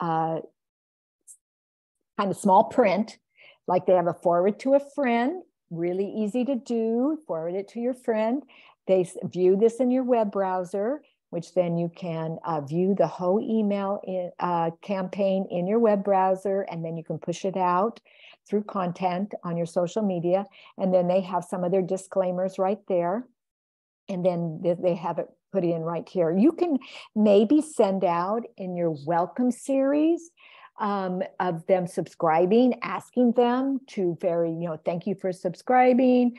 of small print. Like they have a forward to a friend, really easy to do, forward it to your friend. They view this in your web browser, which then you can view the whole email campaign in your web browser, and then you can push it out through content on your social media. And then they have some of their disclaimers right there. And then they have it put in right here. You can maybe send out in your welcome series of them subscribing, asking them to thank you for subscribing.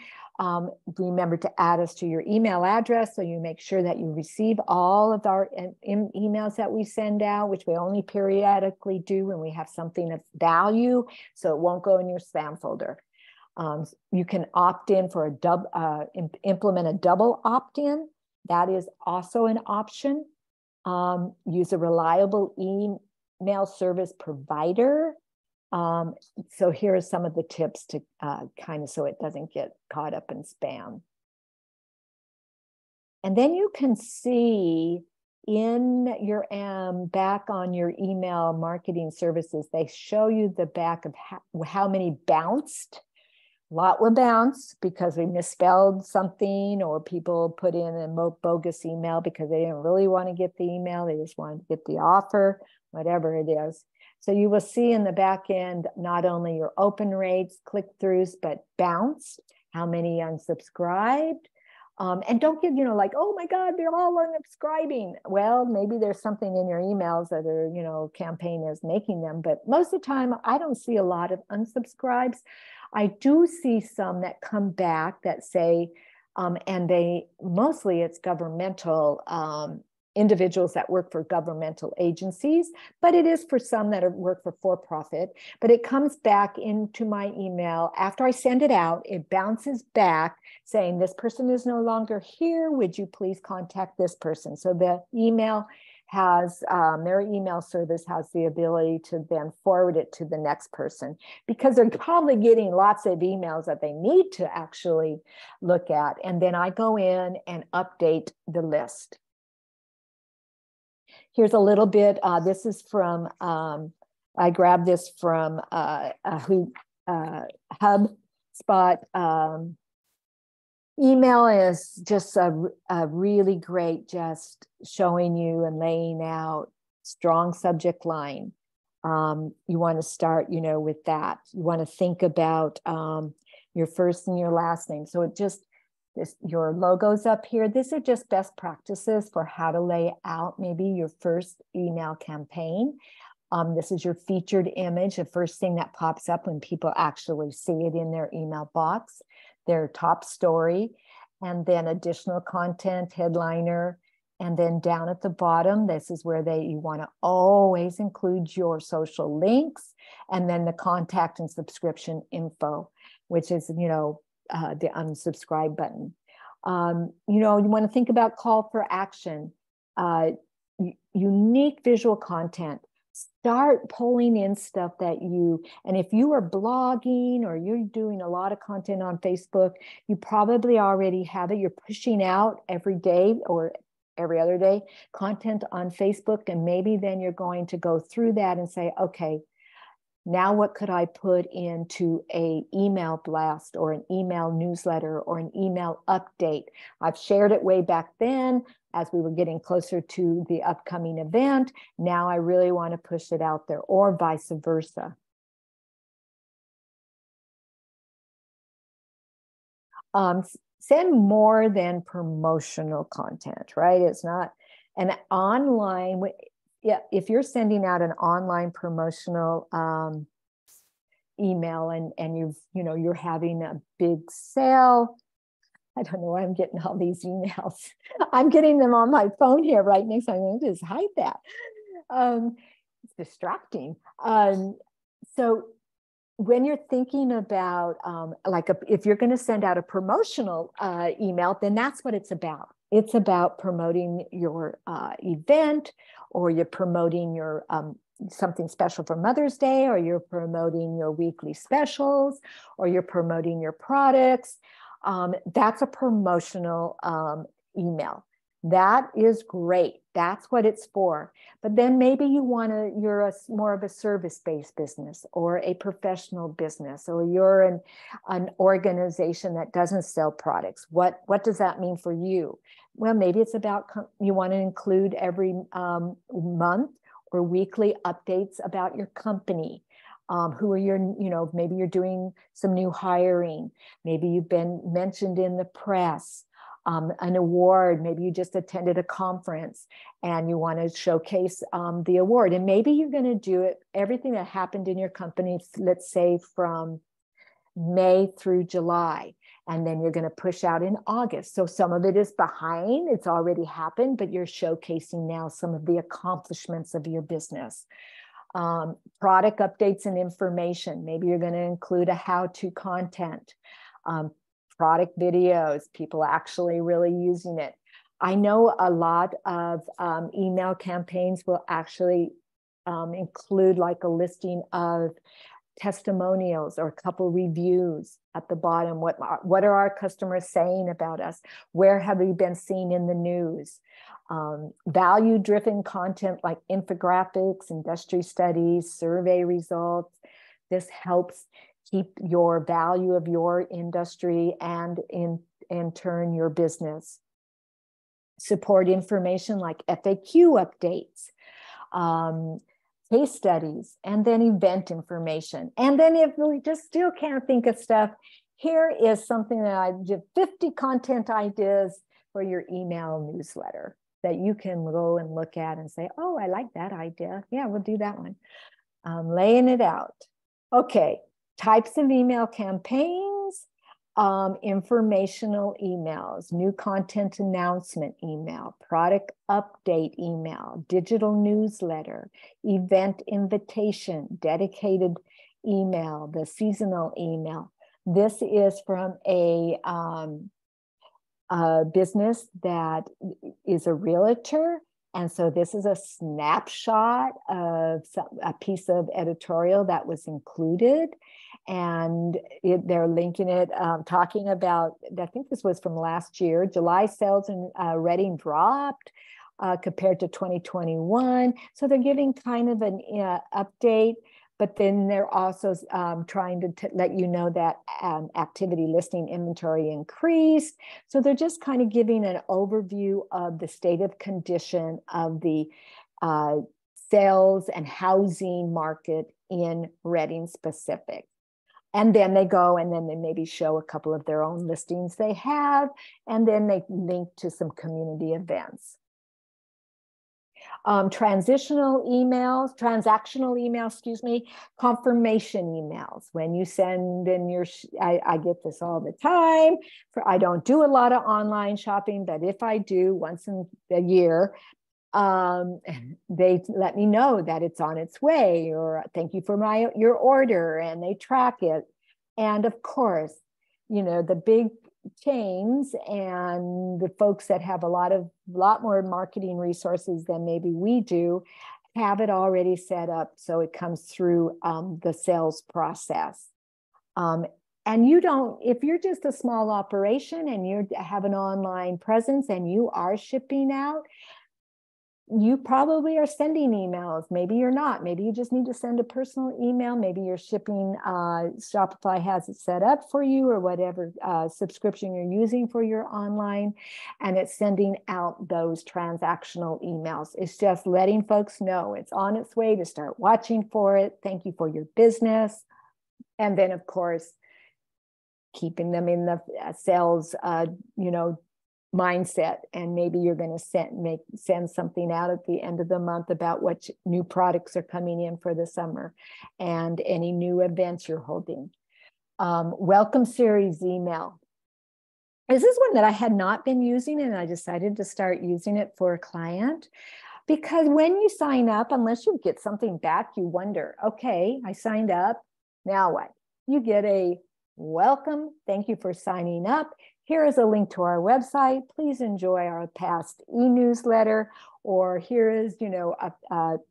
Remember to add us to your email address so you make sure that you receive all of our emails that we send out, which we only periodically do when we have something of value, so it won't go in your spam folder. You can opt in for implement a double opt-in. That is also an option. Use a reliable email service provider. So here are some of the tips to kind of so it doesn't get caught up in spam. And then you can see in your back on your email marketing services, they show you the back of how many bounced. A lot will bounce because we misspelled something, or people put in a bogus email because they didn't really want to get the email. They just wanted to get the offer, whatever it is. So you will see in the back end, not only your open rates, click-throughs, but bounce, how many unsubscribed. And don't get, like, oh my God, they're all unsubscribing. Well, maybe there's something in your emails that are, campaign is making them. But most of the time, I don't see a lot of unsubscribes. I do see some that come back that say, and mostly it's governmental individuals that work for governmental agencies, but it is for some that work for profit. But it comes back into my email after I send it out. It bounces back saying, this person is no longer here. Would you please contact this person? So the email has their email service has the ability to then forward it to the next person, because they're probably getting lots of emails that they need to actually look at. And then I go in and update the list. Here's a little bit. This is from, I grabbed this from HubSpot. Email is just a really great, just showing you and laying out strong subject line. You want to start, with that. You want to think about your first and your last name. So it just, your logos up here, these are just best practices for how to lay out maybe your first email campaign. This is your featured image, the first thing that pops up when people actually see it in their email box, their top story, and then additional content, headliner, and then down at the bottom, this is where you want to always include your social links, and then the contact and subscription info, which is, the unsubscribe button. You want to think about call for action, unique visual content. Start pulling in stuff that and if you are blogging or you're doing a lot of content on Facebook, you probably already have it. You're pushing out every day or every other day content on Facebook. And maybe then you're going to go through that and say, okay, now what could I put into an email blast or an email newsletter or an email update? I've shared it way back then as we were getting closer to the upcoming event. Now I really want to push it out there, or vice versa. Send more than promotional content, right? It's not an online. Yeah, if you're sending out an online promotional email and you're having a big sale, I don't know why I'm getting all these emails. I'm getting them on my phone here right next time. I'm going to just hide that. It's distracting. So when you're thinking about if you're going to send out a promotional email, then that's what it's about. It's about promoting your event, or you're promoting your something special for Mother's Day, or you're promoting your weekly specials, or you're promoting your products. That's a promotional email. That is great. That's what it's for. But then maybe you're more of a service-based business, or a professional business, or you're an organization that doesn't sell products. What does that mean for you? Well, maybe it's about, you want to include every month or weekly updates about your company. Who are your, maybe you're doing some new hiring. Maybe you've been mentioned in the press, an award. Maybe you just attended a conference and you want to showcase the award. And maybe you're going to do it, everything that happened in your company, let's say from May through July. And then you're going to push out in August. So some of it is behind, it's already happened, but you're showcasing now some of the accomplishments of your business. Product updates and information. Maybe you're going to include a how-to content, product videos, people actually really using it. I know a lot of email campaigns will actually include like a listing of testimonials or a couple reviews at the bottom. What are our customers saying about us? Where have we been seen in the news? Value-driven content like infographics, industry studies, survey results. This helps keep your value of your industry and in turn your business. Support information like FAQ updates, case studies, and then event information. And then if we just still can't think of stuff, here is something that I did 50 content ideas for your email newsletter that you can go and look at and say, oh, I like that idea. Yeah, we'll do that one. Laying it out. Okay, types of email campaigns, informational emails, new content announcement email, product update email, digital newsletter, event invitation, dedicated email, the seasonal email. This is from a business that is a realtor, And so this is a snapshot of a piece of editorial that was included. And they're linking it, talking about, I think this was from last year, July sales in Reading dropped compared to 2021. So they're giving kind of an update, but then they're also trying to let you know that activity listing inventory increased. So they're just kind of giving an overview of the state of condition of the sales and housing market in Reading specific. And then they go and then they maybe show a couple of their own listings they have, and then they link to some community events. Transactional emails, confirmation emails. When you send in your, I get this all the time. I don't do a lot of online shopping, but if I do once in a year, they let me know that it's on its way, or thank you for your order, and they track it. And of course, the big chains and the folks that have a lot more marketing resources than maybe we do have it already set up so it comes through the sales process. And if you're just a small operation and you have an online presence and you are shipping out, you probably are sending emails. Maybe you're not. Maybe you just need to send a personal email. Maybe you're shipping, Shopify has it set up for you, or whatever subscription you're using for your online, and it's sending out those transactional emails. It's just letting folks know it's on its way, to start watching for it. Thank you for your business. And then, of course, keeping them in the sales, mindset, and maybe you're going to send something out at the end of the month about what new products are coming in for the summer and any new events you're holding. Welcome series email. This is one that I had not been using, and I decided to start using it for a client, because when you sign up, unless you get something back, you wonder, okay, I signed up, now what? You get a welcome, thank you for signing up. Here is a link to our website. Please enjoy our past e-newsletter, or here is,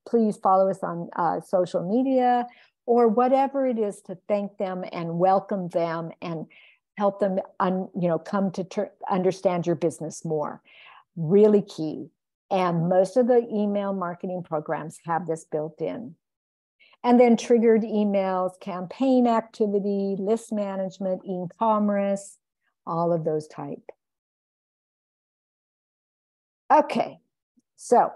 please follow us on social media, or whatever it is, to thank them and welcome them and help them, come to understand your business more. Really key. And most of the email marketing programs have this built in. And then triggered emails, campaign activity, list management, e-commerce, all of those type. Okay, so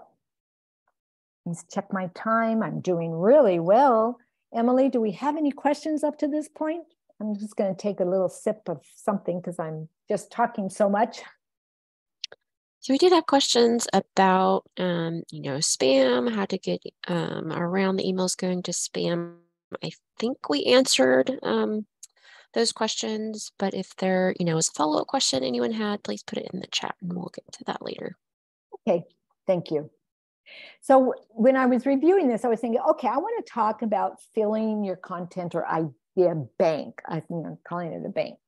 let's check my time. I'm doing really well. Emily, do we have any questions up to this point? I'm just going to take a little sip of something because I'm just talking so much. So we did have questions about, spam, how to get around the emails going to spam. I think we answered those questions, but if there, is a follow-up question anyone had, please put it in the chat and we'll get to that later. Okay, thank you. So when I was reviewing this, I was thinking, okay, I want to talk about filling your content or idea bank. I think I'm calling it a bank.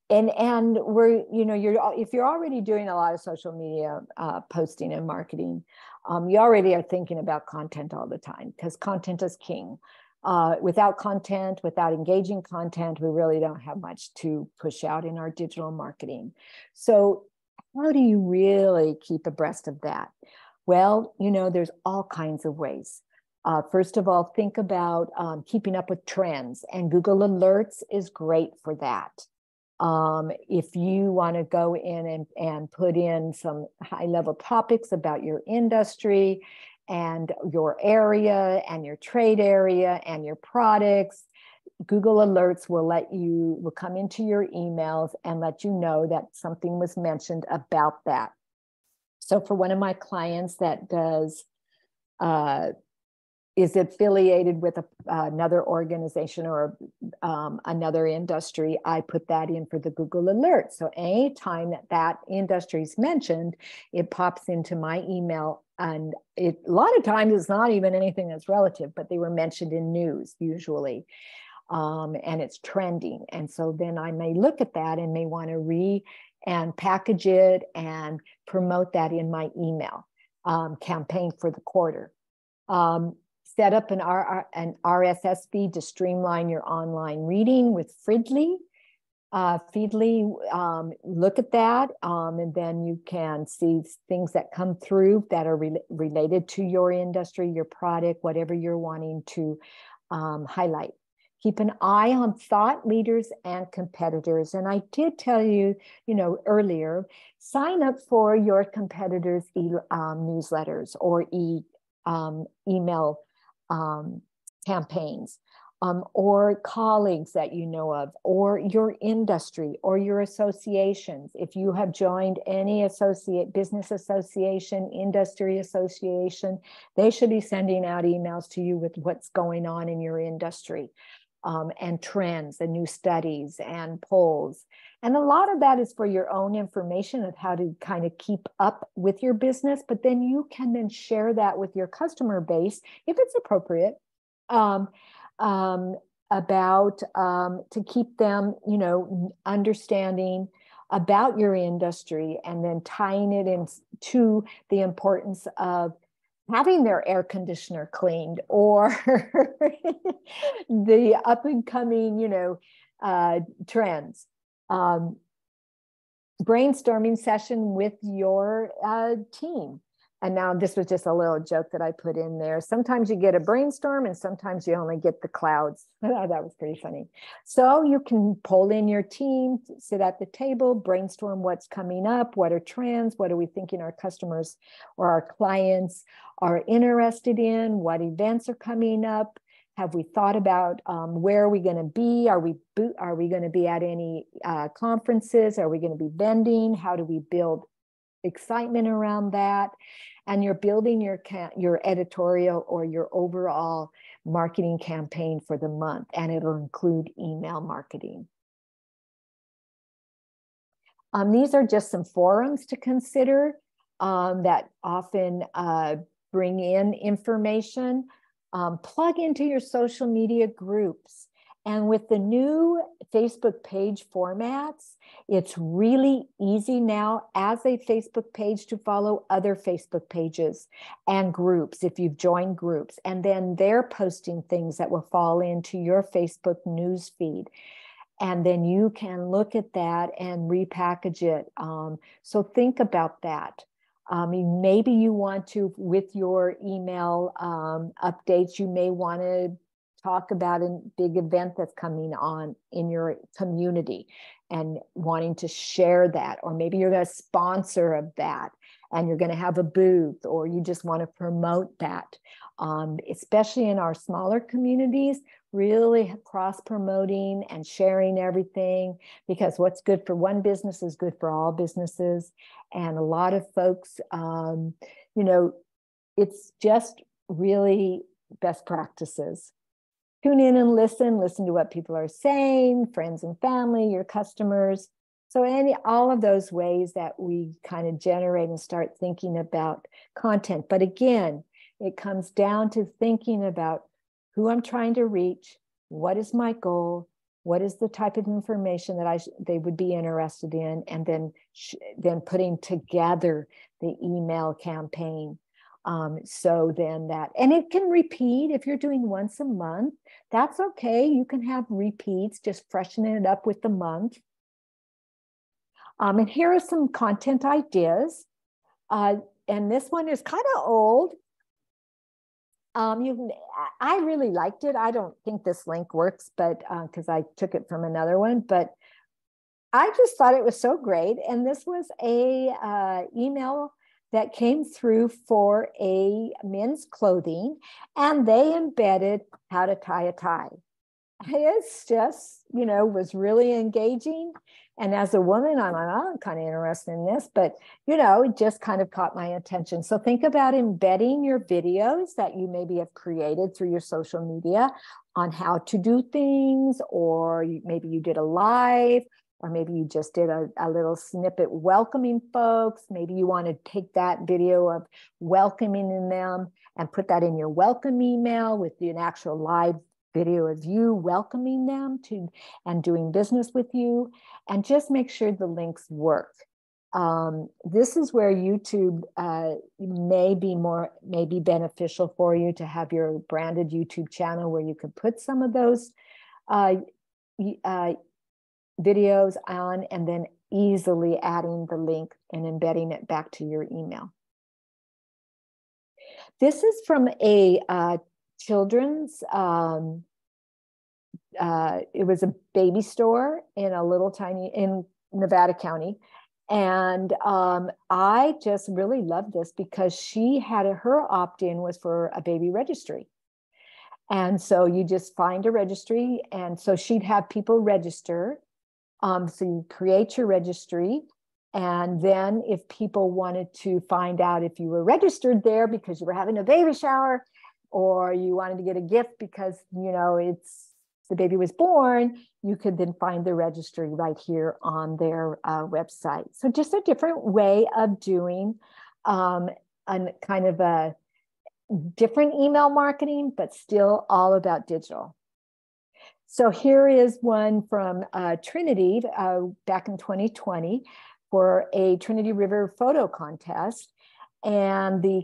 And we're, if you're already doing a lot of social media posting and marketing, you already are thinking about content all the time, because content is king. Without content, without engaging content, we really don't have much to push out in our digital marketing. So how do you really keep abreast of that? Well, there's all kinds of ways. First of all, think about keeping up with trends, and Google Alerts is great for that. If you want to go in and put in some high-level topics about your industry and your area and your trade area and your products, Google Alerts will come into your emails and let you know that something was mentioned about that. So for one of my clients that does, is affiliated with another organization or another industry, I put that in for the Google Alert. So anytime that industry is mentioned, it pops into my email. And a lot of times it's not even anything that's relative, but they were mentioned in news usually. And it's trending. And so then I may look at that and may want to and package it and promote that in my email campaign for the quarter. Set up an RSS feed to streamline your online reading with Feedly. Look at that, and then you can see things that come through that are related to your industry, your product, whatever you're wanting to highlight. Keep an eye on thought leaders and competitors. And I did tell you, earlier, sign up for your competitors' newsletters or email campaigns. Or colleagues that you know of, or your industry, or your associations. If you have joined any business association, industry association, they should be sending out emails to you with what's going on in your industry, and trends and new studies and polls. And a lot of that is for your own information of how to kind of keep up with your business, but then you can then share that with your customer base, if it's appropriate, about to keep them, understanding about your industry, and then tying it into the importance of having their air conditioner cleaned, or the up and coming, trends. Brainstorming session with your team. And now this was just a little joke that I put in there. Sometimes you get a brainstorm and sometimes you only get the clouds. That was pretty funny. So you can pull in your team, sit at the table, brainstorm what's coming up, what are trends, what are we thinking our customers or our clients are interested in, what events are coming up. Have we thought about where are we going to be? Are we going to be at any conferences? Are we going to be vending? How do we build excitement around that? And you're building your editorial or your overall marketing campaign for the month, and it'll include email marketing. These are just some forums to consider that often bring in information. Plug into your social media groups. And with the new Facebook page formats, it's really easy now as a Facebook page to follow other Facebook pages and groups if you've joined groups. And then they're posting things that will fall into your Facebook news feed. And then you can look at that and repackage it. So think about that. Maybe you want to, with your email updates, you may want to talk about a big event that's coming on in your community and wanting to share that, or maybe you're a sponsor of that and you're going to have a booth, or you just want to promote that. Especially in our smaller communities, really cross-promoting and sharing everything, because what's good for one business is good for all businesses. And a lot of folks, it's just really best practices. Tune in and listen to what people are saying, friends and family, your customers. So all of those ways that we kind of generate and start thinking about content. But again, it comes down to thinking about who I'm trying to reach, what is my goal, what is the type of information that they would be interested in, and then putting together the email campaign. So then and it can repeat if you're doing once a month, that's okay. You can have repeats, just freshening it up with the month. And here are some content ideas. And this one is kind of old. I really liked it. I don't think this link works, but because I took it from another one, but I just thought it was so great. And this was a email that came through for a men's clothing, and they embedded how to tie a tie. It's just, was really engaging. And as a woman, I'm kind of interested in this, but, it just kind of caught my attention. So think about embedding your videos that you maybe have created through your social media on how to do things, or maybe you did a live, or maybe you just did a little snippet welcoming folks. Maybe you want to take that video of welcoming them and put that in your welcome email with an actual live video of you welcoming them to and doing business with you, and just make sure the links work. This is where YouTube may be beneficial for you to have your branded YouTube channel where you could put some of those videos on, and then easily adding the link and embedding it back to your email. This is from a children's, it was a baby store in a little tiny, in Nevada County. And I just really loved this because she had her opt-in was for a baby registry. And so you just find a registry. And so she'd have people register. So you create your registry. And then if people wanted to find out if you were registered there because you were having a baby shower, or you wanted to get a gift because, you know, the baby was born, you could then find the registry right here on their website. So just a different way of doing a kind of a different email marketing, but still all about digital. So here is one from Trinity back in 2020 for a Trinity River photo contest. And the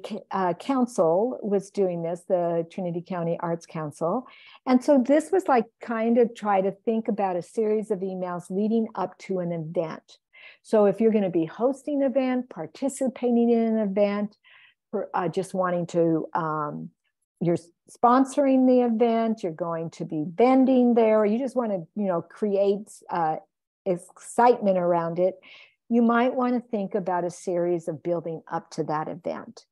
council was doing this, the Trinity County Arts Council. And so this was like kind of try to think about a series of emails leading up to an event. So if you're going to be hosting an event, participating in an event, just wanting to, you're sponsoring the event, you're going to be vending there, or you just want to, you know, create excitement around it, you might want to think about a series of building up to that event,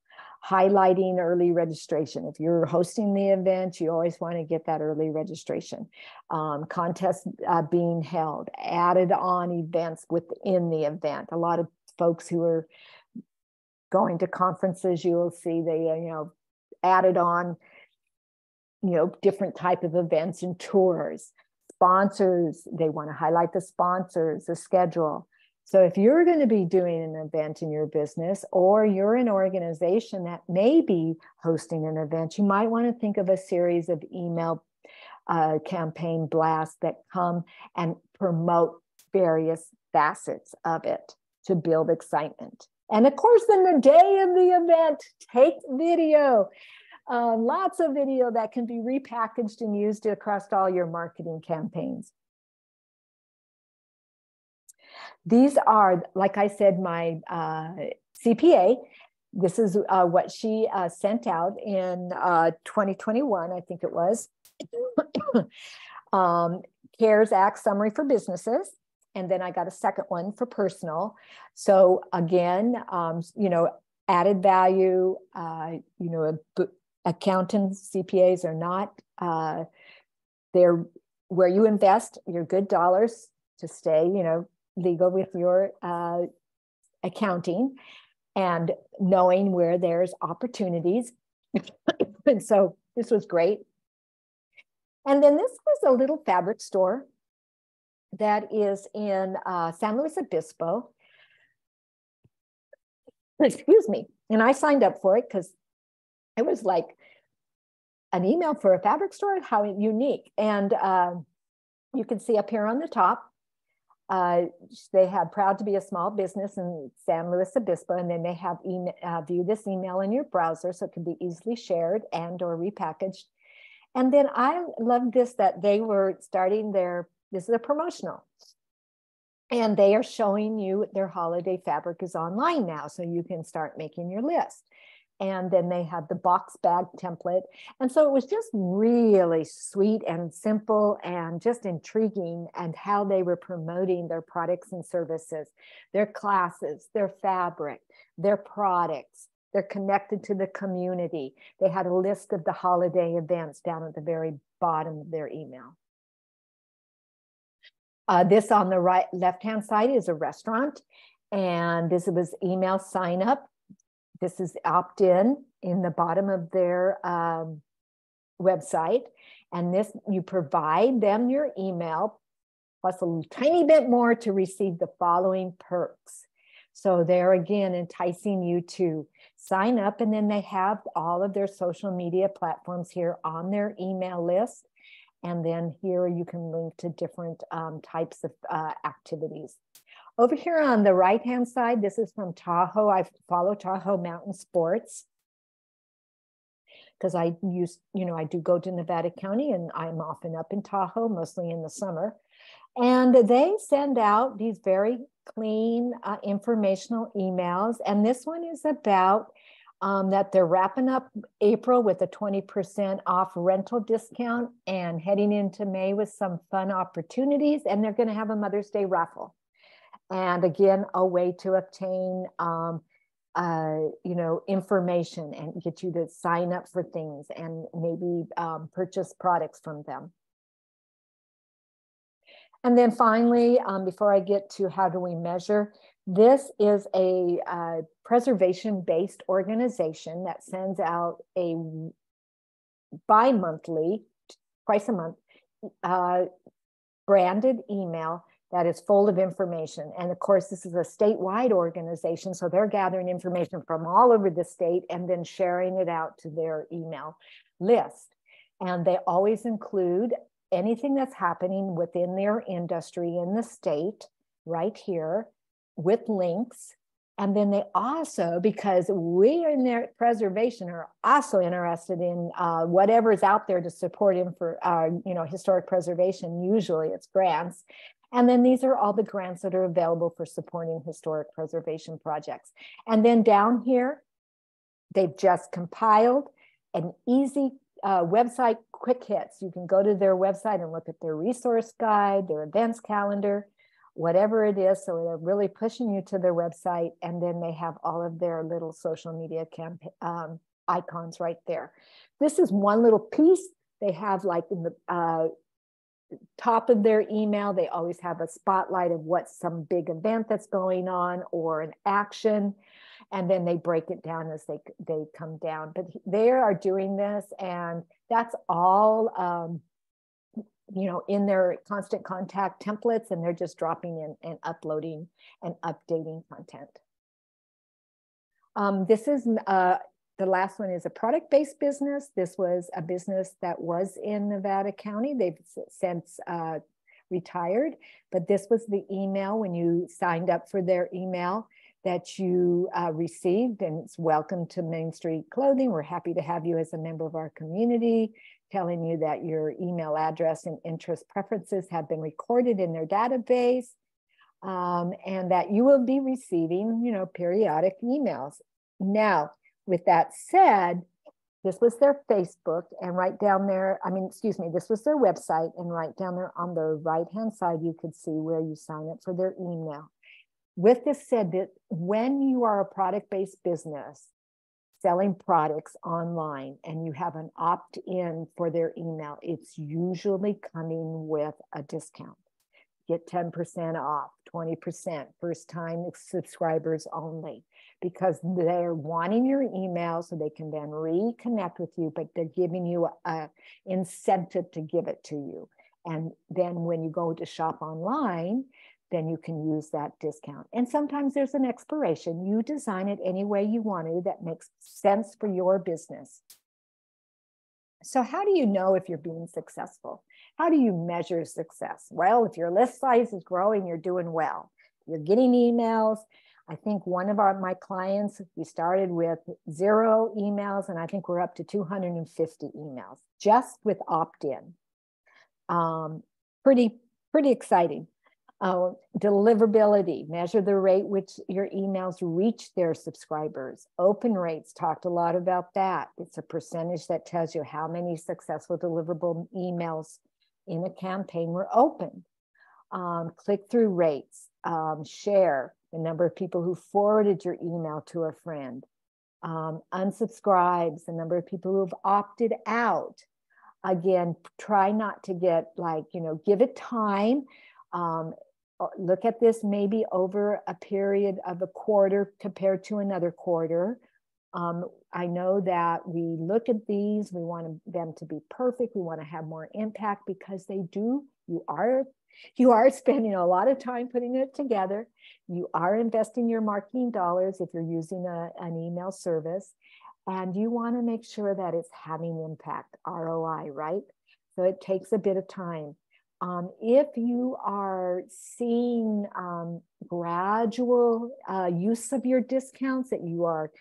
highlighting early registration. If you're hosting the event, you always want to get that early registration. Contests being held, added on events within the event. A lot of folks who are going to conferences, you will see they, you know, added on, you know, different type of events and tours. Sponsors, they want to highlight the sponsors, the schedule. So if you're going to be doing an event in your business, or you're an organization that may be hosting an event, you might want to think of a series of email campaign blasts that come and promote various facets of it to build excitement. And of course, in the day of the event, take video. Lots of video that can be repackaged and used across all your marketing campaigns. These are, like I said, my CPA. This is what she sent out in 2021, I think it was. CARES Act summary for businesses. And then I got a second one for personal. So again, you know, added value, you know, accountants, CPAs are not, they're where you invest your good dollars to stay, you know, legal with your accounting, and knowing where there's opportunities. And so this was great. And then this was a little fabric store that is in San Luis Obispo. Excuse me. And I signed up for it because it was like an email for a fabric store. How unique. And you can see up here on the top, they have proud to be a small business in San Luis Obispo, and then they have view this email in your browser so it can be easily shared and or repackaged. And then I love this, that they were starting this is a promotional, and they are showing you their holiday fabric is online now, so you can start making your list. And then they have the box bag template. And so it was just really sweet and simple and just intriguing, and how they were promoting their products and services, their classes, their fabric, their products. They're connected to the community. They had a list of the holiday events down at the very bottom of their email. This on the right left-hand side is a restaurant, and this was email sign up. This is opt-in in the bottom of their website. And this, you provide them your email plus a tiny bit more to receive the following perks. So they're again enticing you to sign up, and then they have all of their social media platforms here on their email list. And then here you can link to different types of activities. Over here on the right-hand side, this is from Tahoe. I follow Tahoe Mountain Sports because I do go to Nevada County, and I'm often up in Tahoe, mostly in the summer. And they send out these very clean informational emails. And this one is about that they're wrapping up April with a 20% off rental discount and heading into May with some fun opportunities. And they're going to have a Mother's Day raffle. And again, a way to obtain information and get you to sign up for things and maybe purchase products from them. And then finally, before I get to how do we measure, this is a preservation-based organization that sends out a bi-monthly, twice a month, branded email that is full of information. And of course, this is a statewide organization, so they're gathering information from all over the state and then sharing it out to their email list. And they always include anything that's happening within their industry in the state right here with links. And then they also, because we in their preservation are also interested in whatever's out there to support historic preservation. Usually it's grants. And then these are all the grants that are available for supporting historic preservation projects. And then down here, they've just compiled an easy website quick hits. You can go to their website and look at their resource guide, their events calendar, whatever it is. So they're really pushing you to their website. And then they have all of their little social media icons right there. This is one little piece. They have like in the top of their email, they always have a spotlight of what's some big event that's going on or an action. And then they break it down as they come down. But they are doing this, and that's all in their constant contact templates, and they're just dropping in and uploading and updating content. This is the last one is a product-based business. This was a business that was in Nevada County. They've since retired, but this was the email when you signed up for their email that you received, and it's welcome to Main Street Clothing. We're happy to have you as a member of our community, telling you that your email address and interest preferences have been recorded in their database, and that you will be receiving, periodic emails. Now, with that said, this was their Facebook, and right down there, this was their website, and right down there on the right-hand side, you could see where you sign up for their email. With this said, that when you are a product-based business selling products online and you have an opt-in for their email, it's usually coming with a discount. Get 10% off, 20%, first-time subscribers only, because they're wanting your email so they can then reconnect with you, but they're giving you an incentive to give it to you. And then when you go to shop online, then you can use that discount. And sometimes there's an expiration. You design it any way you want to that makes sense for your business. So how do you know if you're being successful? How do you measure success? Well, if your list size is growing, you're doing well. You're getting emails. I think one of my clients, we started with 0 emails, and I think we're up to 250 emails just with opt-in. Pretty exciting. Deliverability, measure the rate which your emails reach their subscribers. Open rates, talked a lot about that. It's a percentage that tells you how many successful deliverable emails in a campaign were opened. Click-through rates, share, the number of people who forwarded your email to a friend. Unsubscribes, the number of people who have opted out. Again, try not to get give it time. Look at this maybe over a period of a quarter compared to another quarter. I know that we look at these, we want them to be perfect. We want to have more impact because they do. You are spending a lot of time putting it together. You are investing your marketing dollars if you're using an email service, and you want to make sure that it's having impact, ROI, right? So it takes a bit of time. If you are seeing gradual use of your discounts that you are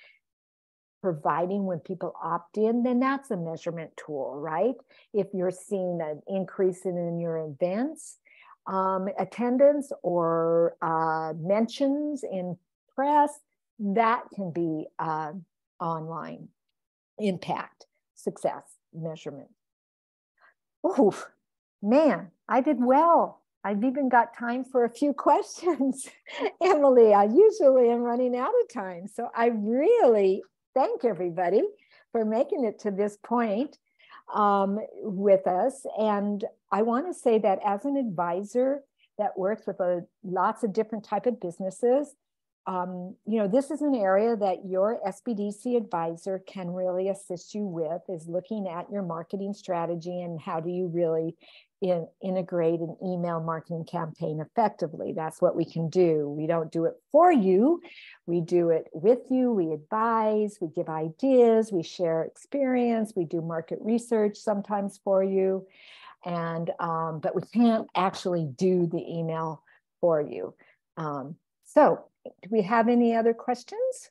providing when people opt in, then that's a measurement tool, right? If you're seeing an increase in your events, attendance or mentions in press, that can be online impact, success measurement. Oh, man, I did well. I've even got time for a few questions. Emily, I usually am running out of time. So I really thank everybody for making it to this point with us. And I want to say that as an advisor that works with lots of different type of businesses, this is an area that your SBDC advisor can really assist you with, is looking at your marketing strategy and how do you really integrate an email marketing campaign effectively. That's what we can do. We don't do it for you. We do it with you. We advise, we give ideas, we share experience, we do market research sometimes for you. And but we can't actually do the email for you. So do we have any other questions?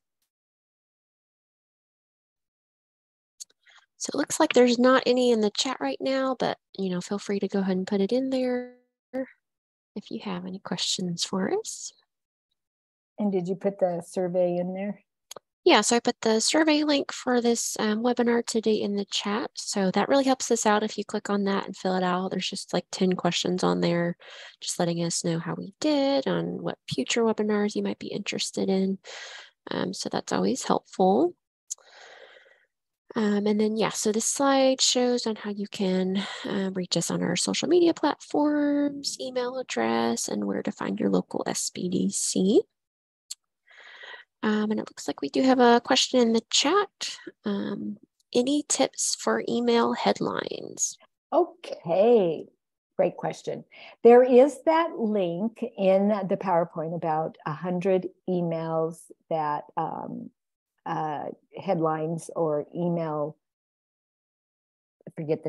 So it looks like there's not any in the chat right now, but feel free to go ahead and put it in there if you have any questions for us. And did you put the survey in there? Yeah, so I put the survey link for this webinar today in the chat. So that really helps us out if you click on that and fill it out. There's just like 10 questions on there, just letting us know how we did, on what future webinars you might be interested in. So that's always helpful. And then, yeah, so this slide shows on how you can reach us on our social media platforms, email address, and where to find your local SBDC. And it looks like we do have a question in the chat. Any tips for email headlines? Okay, great question. There is that link in the PowerPoint about 100 emails that headlines or email, I forget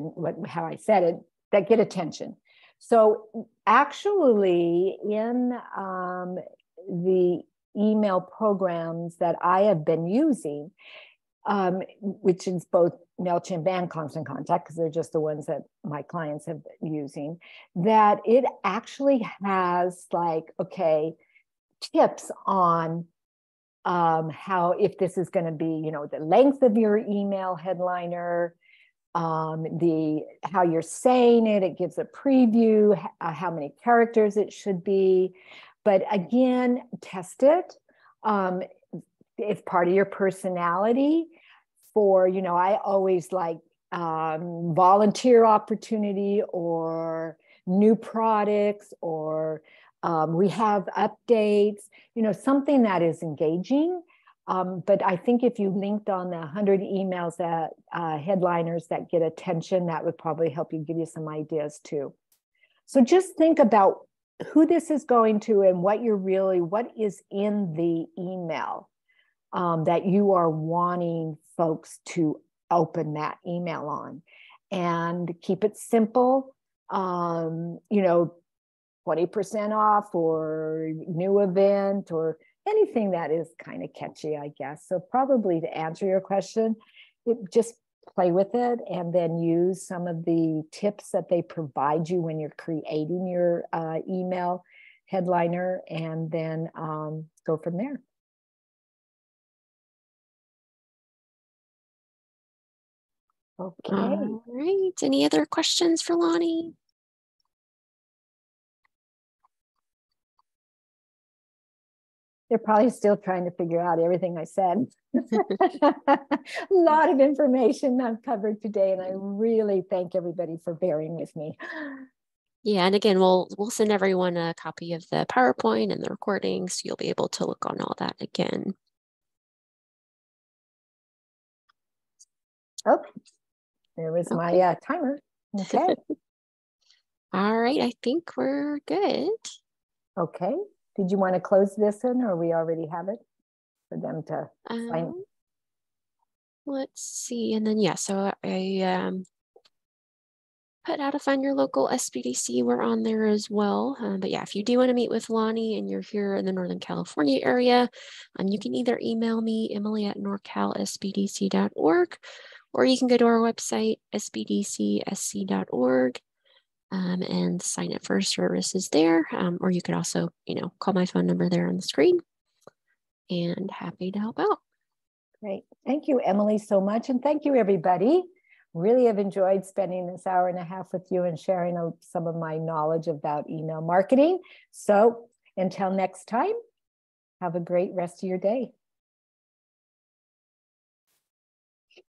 how I said it, that get attention. So actually in the email programs that I have been using, which is both MailChimp and Constant Contact, because they're just the ones that my clients have been using, that it actually has like, okay, tips on how, if this is going to be, the length of your email headliner, how you're saying it, it gives a preview, how many characters it should be. But again, test it. It's part of your personality. For, I always like volunteer opportunity or new products, or we have updates, something that is engaging. But I think if you linked on the 100 emails that headliners that get attention, that would probably help you, give you some ideas too. So just think about who this is going to and what is in the email that you are wanting folks to open that email on, and keep it simple. 20% off or new event or anything that is kind of catchy, I guess. So probably to answer your question, just play with it and then use some of the tips that they provide you when you're creating your email headliner, and then go from there. Okay. All right. Any other questions for Lani? They're probably still trying to figure out everything I said. A lot of information I've covered today, and I really thank everybody for bearing with me. Yeah, and again, we'll send everyone a copy of the PowerPoint and the recording, so you'll be able to look on all that again. Oh, there was my timer. Okay. All right, I think we're good. Okay. Did you want to close this in, or we already have it for them to sign? Let's see, and then so I put how to find your local SBDC. We're on there as well. But yeah, if you do want to meet with Lani and you're here in the Northern California area, you can either email me, emily@norcalsbdc.org, or you can go to our website, sbdcsc.org, and sign up for services there. Or you could also, call my phone number there on the screen, and happy to help out. Great. Thank you, Emily, so much. And thank you, everybody. Really have enjoyed spending this hour and a half with you and sharing some of my knowledge about email marketing. So until next time, have a great rest of your day.